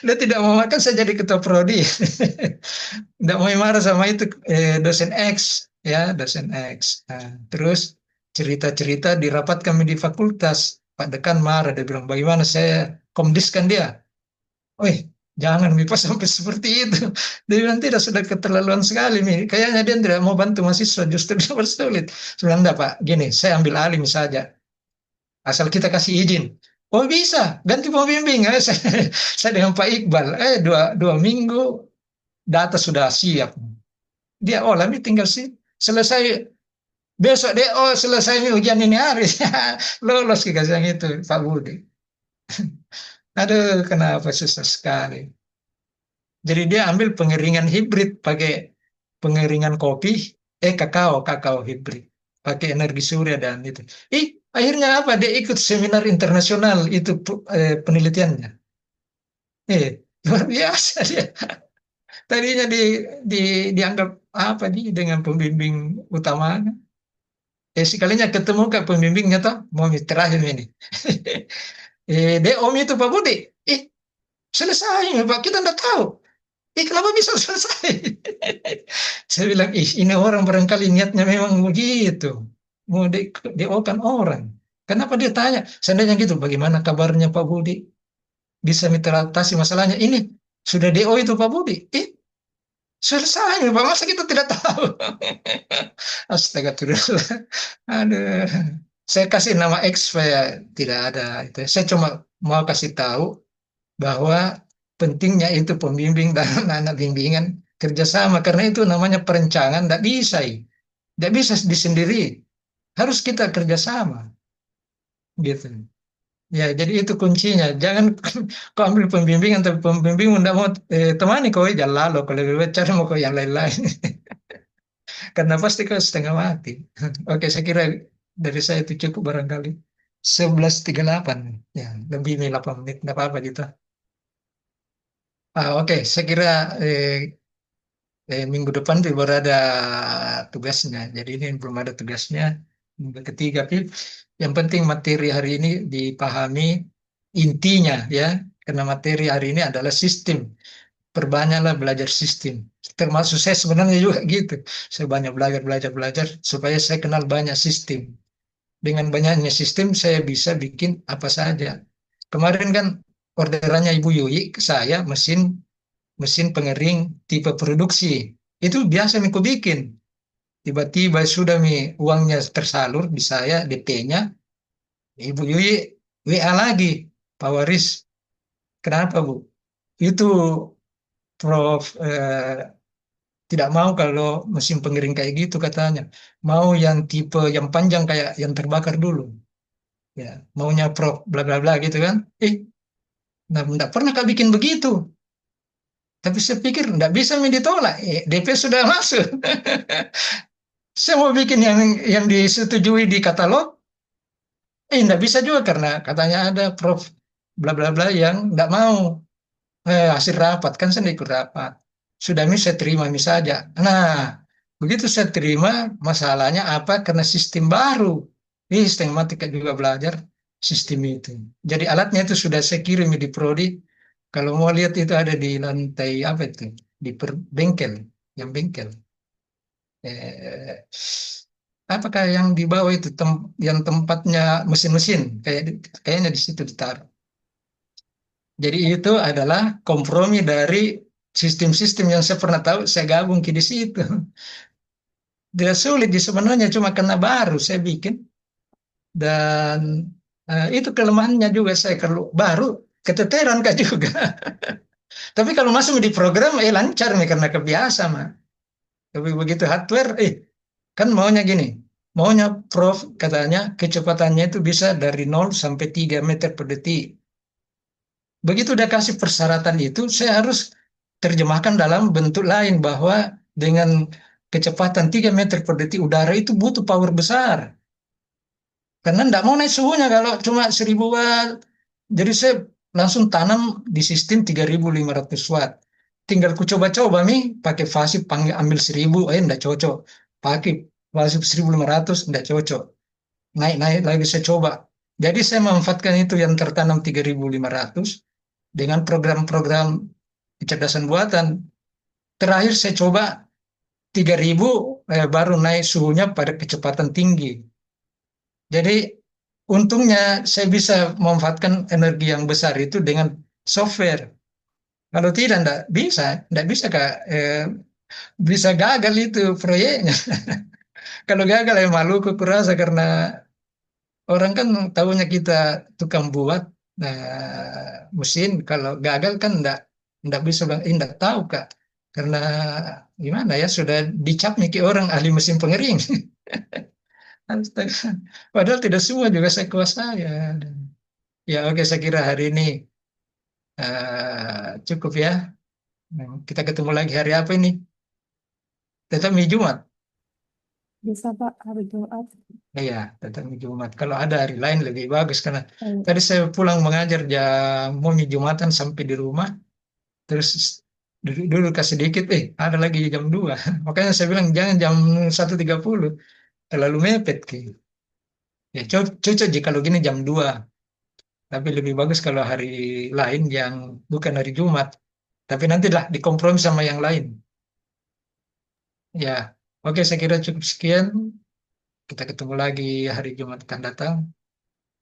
dia tidak mau makan, saya jadi ketua prodi. Tidak mau marah sama itu dosen X, ya dosen X. Nah, terus cerita-cerita di rapat kami di fakultas, Pak Dekan marah, dia bilang, bagaimana saya komdiskan dia? Wih, jangan Mipa sampai seperti itu. Dia bilang tidak, sudah keterlaluan sekali nih. Kayaknya dia tidak mau bantu mahasiswa, justru dia bersulit. Saya bilang, enggak Pak, gini, saya ambil alih saja. Asal kita kasih izin. Oh bisa, ganti pembimbing. Saya dengan Pak Iqbal, 2 minggu data sudah siap. Dia ini tinggal sih selesai besok deh. Selesai ujian ini hari lolos kasih yang itu Pak Budi. Aduh, kenapa susah sekali. Jadi dia ambil pengeringan hibrid pakai pengeringan kopi, kakao hibrid pakai energi surya dan itu. Akhirnya apa? Dia ikut seminar internasional itu penelitiannya. Luar biasa dia. Tadinya dianggap apa dengan pembimbing utamanya. Sekalinya ketemu ke pembimbingnya toh, mau terakhir ini. Om itu Pak Budi. Selesai Pak, kita enggak tahu. Kenapa bisa selesai? Saya bilang, ini orang barangkali niatnya memang begitu. Mau kan orang. Kenapa dia tanya? Seandainya gitu, bagaimana kabarnya Pak Budi? Bisa teratasi masalahnya. Ini sudah DO itu Pak Budi. Selesai Pak, masa kita tidak tahu? Astaga, aduh. Saya kasih nama X supaya tidak ada itu. Saya cuma mau kasih tahu bahwa pentingnya itu pembimbing dan anak bimbingan kerjasama, karena itu namanya perencanaan. Tidak bisa, tidak bisa disendiri. Harus kita kerjasama, gitu. Ya, jadi itu kuncinya. Jangan kau ambil pembimbingan, tapi pembimbing tidak mau temani kau, jalan lalu. Kalau lebih baik cari mau kau yang lain-lain. Karena pasti kau setengah mati. Oke, saya kira dari saya itu cukup barangkali. 11.38. Ya, lebih nih 8 menit. Tidak apa-apa gitu. Oke, saya kira minggu depan tuh baru ada tugasnya. Jadi ini belum ada tugasnya. Minggu ketiga, Pip. Yang penting materi hari ini dipahami intinya ya. Karena materi hari ini adalah sistem. Perbanyaklah belajar sistem. Termasuk saya sebenarnya juga gitu. Saya banyak belajar, belajar, belajar supaya saya kenal banyak sistem. Dengan banyaknya sistem saya bisa bikin apa saja. Kemarin kan orderannya Ibu Yui ke saya mesin mesin pengering tipe produksi. Itu biasa aku bikin. Tiba-tiba sudah uangnya tersalur di saya, DP-nya. Ibu Yui WA lagi, Pak Waris. Kenapa, Bu? Itu Prof tidak mau kalau mesin pengiring kayak gitu katanya. Mau yang tipe yang panjang kayak yang terbakar dulu. Ya, maunya Prof bla bla bla gitu kan. Nah, enggak pernah Kak bikin begitu. Tapi saya pikir enggak bisa ditolak. DP sudah masuk. Saya mau bikin yang disetujui di katalog, enggak bisa juga karena katanya ada Prof bla bla bla yang enggak mau. Hasil rapat kan saya ikut rapat. Sudah saya terima saja. Nah, begitu saya terima, masalahnya apa? Karena sistem baru. Setengah mati kan juga belajar sistem itu. Jadi alatnya itu sudah saya kirim di Prodi. Kalau mau lihat itu ada di lantai apa itu? Di bengkel, yang bengkel. Eh, Apakah yang di bawah itu yang tempatnya mesin-mesin kayaknya di situ ditaruh. Jadi itu adalah kompromi dari sistem-sistem yang saya pernah tahu, saya gabung ke di situ. Tidak sulit di sebenarnya, cuma karena baru saya bikin. Dan itu kelemahannya juga saya kalau baru keteteran kak juga. Tapi kalau masuk di program, lancar nih karena kebiasa mah. Tapi begitu hardware, kan maunya gini. Maunya Prof katanya kecepatannya itu bisa dari 0 sampai 3 meter per detik. Begitu udah kasih persyaratan itu, saya harus terjemahkan dalam bentuk lain bahwa dengan kecepatan 3 meter per detik udara itu butuh power besar. Karena enggak mau naik suhunya kalau cuma 1000 watt. Jadi saya langsung tanam di sistem 3500 watt. Tinggal ku coba-coba pakai fasi panggil ambil 1000, enggak cocok. Pakai fasi 1500, enggak cocok. Naik-naik lagi saya coba. Jadi saya memanfaatkan itu yang tertanam 3500 dengan program-program kecerdasan buatan. Terakhir saya coba 3000 baru naik suhunya pada kecepatan tinggi. Jadi untungnya saya bisa memanfaatkan energi yang besar itu dengan software. Kalau tidak, enggak bisa Kak. Bisa gagal itu proyeknya. Kalau gagal ya malu kurasa karena orang kan tahunya kita tukang buat mesin. Kalau gagal kan enggak bisa bilang, enggak tahu Kak. Karena gimana ya sudah dicap nih orang ahli mesin pengering. Astaga. Padahal tidak semua juga saya kuasai ya. Ya oke, saya kira hari ini cukup ya. Nah, kita ketemu lagi hari apa ini? Tetap minggu Jumat. Bisa Pak, hari Jumat. Iya, tetap minggu Jumat. Kalau ada hari lain lebih bagus karena Ayo. tadi saya pulang mengajar mau minggu Jumatan sampai di rumah. Terus dulu kasih sedikit, ada lagi jam 2. Makanya saya bilang jangan jam 1.30. Terlalu mepet. Ya, cocok jika kalau gini jam 2. Tapi lebih bagus kalau hari lain yang bukan hari Jumat. Tapi nantilah dikompromi sama yang lain. Ya, oke saya kira cukup sekian. Kita ketemu lagi hari Jumat akan datang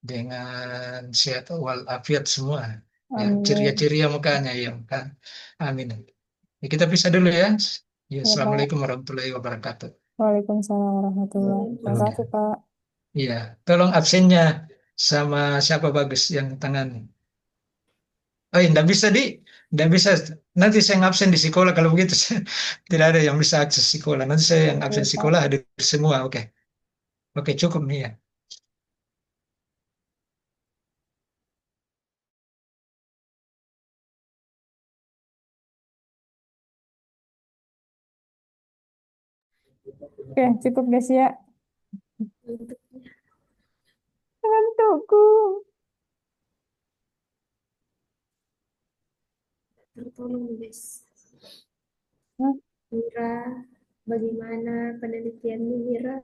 dengan sehat walafiat semua. Ya, Amin. ceria-ceria mukanya ya kan. Amin. Ya, kita pisah dulu ya. Ya, Ya, Pak. Assalamualaikum warahmatullahi wabarakatuh. Waalaikumsalam warahmatullahi wabarakatuh. Terima kasih Pak. Iya, tolong absennya sama siapa Bagus yang tangan. Oh, enggak bisa enggak bisa. Nanti saya ngabsen di sekolah kalau begitu. Tidak ada yang bisa akses sekolah. Nanti saya yang Oke, absen Pak. sekolah hadir semua. Oke, oke cukup nih ya. Oke, cukup guys ya. Untuk Ngantukku. tertolong nih, guys. Hah? Mira, bagaimana penelitianmu, Mira?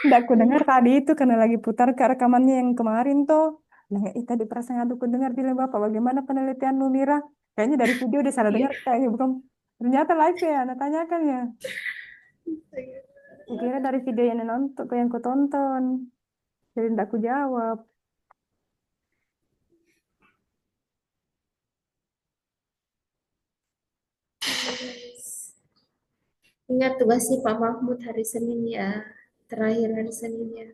Nggak aku dengar tadi itu karena lagi putar ke rekamannya yang kemarin tuh. Nah, tadi perasaan aku dengar bilang Bapak, bagaimana penelitian Mira? Kayaknya dari video udah salah dengar, kayaknya bukan. Ternyata live ya, nah tanyakan ya. Kira dari video yang nonton, yang ku tonton. Jadi nggak aku jawab. Ingat tugasnya Pak Mahmud hari Senin ya. Terakhir hari Senin ya.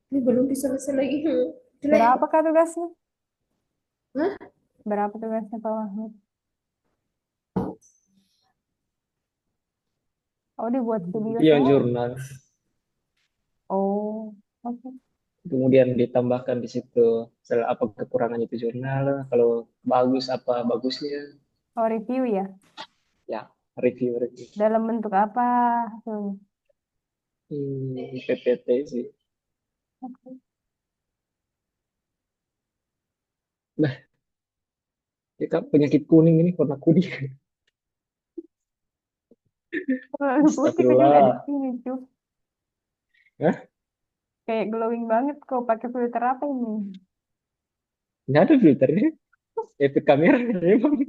Ini belum diselesai lagi. Jelek. Berapa kah tugasnya? Hah? Berapa tugasnya Pak Mahmud? Oh, dibuat video Yang semua. jurnal. Oh, oke. Kemudian ditambahkan di situ apa kekurangan itu jurnal, kalau bagus apa bagusnya, Oh, review ya. ya review. Dalam bentuk apa hasilnya? PPT sih. Oke. Nah, ya, Kak, penyakit kuning ini warna kuning. Putih kok juga di Astagfirullah. sini, cuy. Hah? Kayak glowing banget kok pakai filter apa ini? Nggak ada filternya. Efek kamera memang.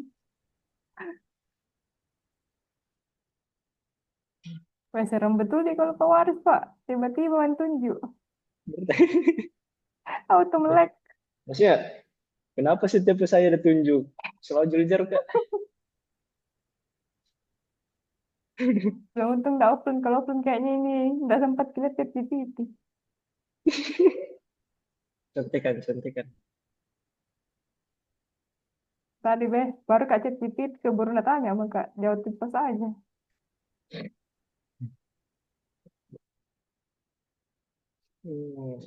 Wah, serem betul deh kalau pewaris, Pak. Tiba-tiba main tunjuk. Auto melek. Maksudnya, kenapa sih tipe saya ditunjuk? Selalu jujur, Kak. Lah, untung nggak open. Kalau open kayaknya ini nggak sempat kita tipi-tipi. Contekan. Tadi baru Kak chat tipi keburu tanya sama Kak. Jawab tipe aja. Hmm.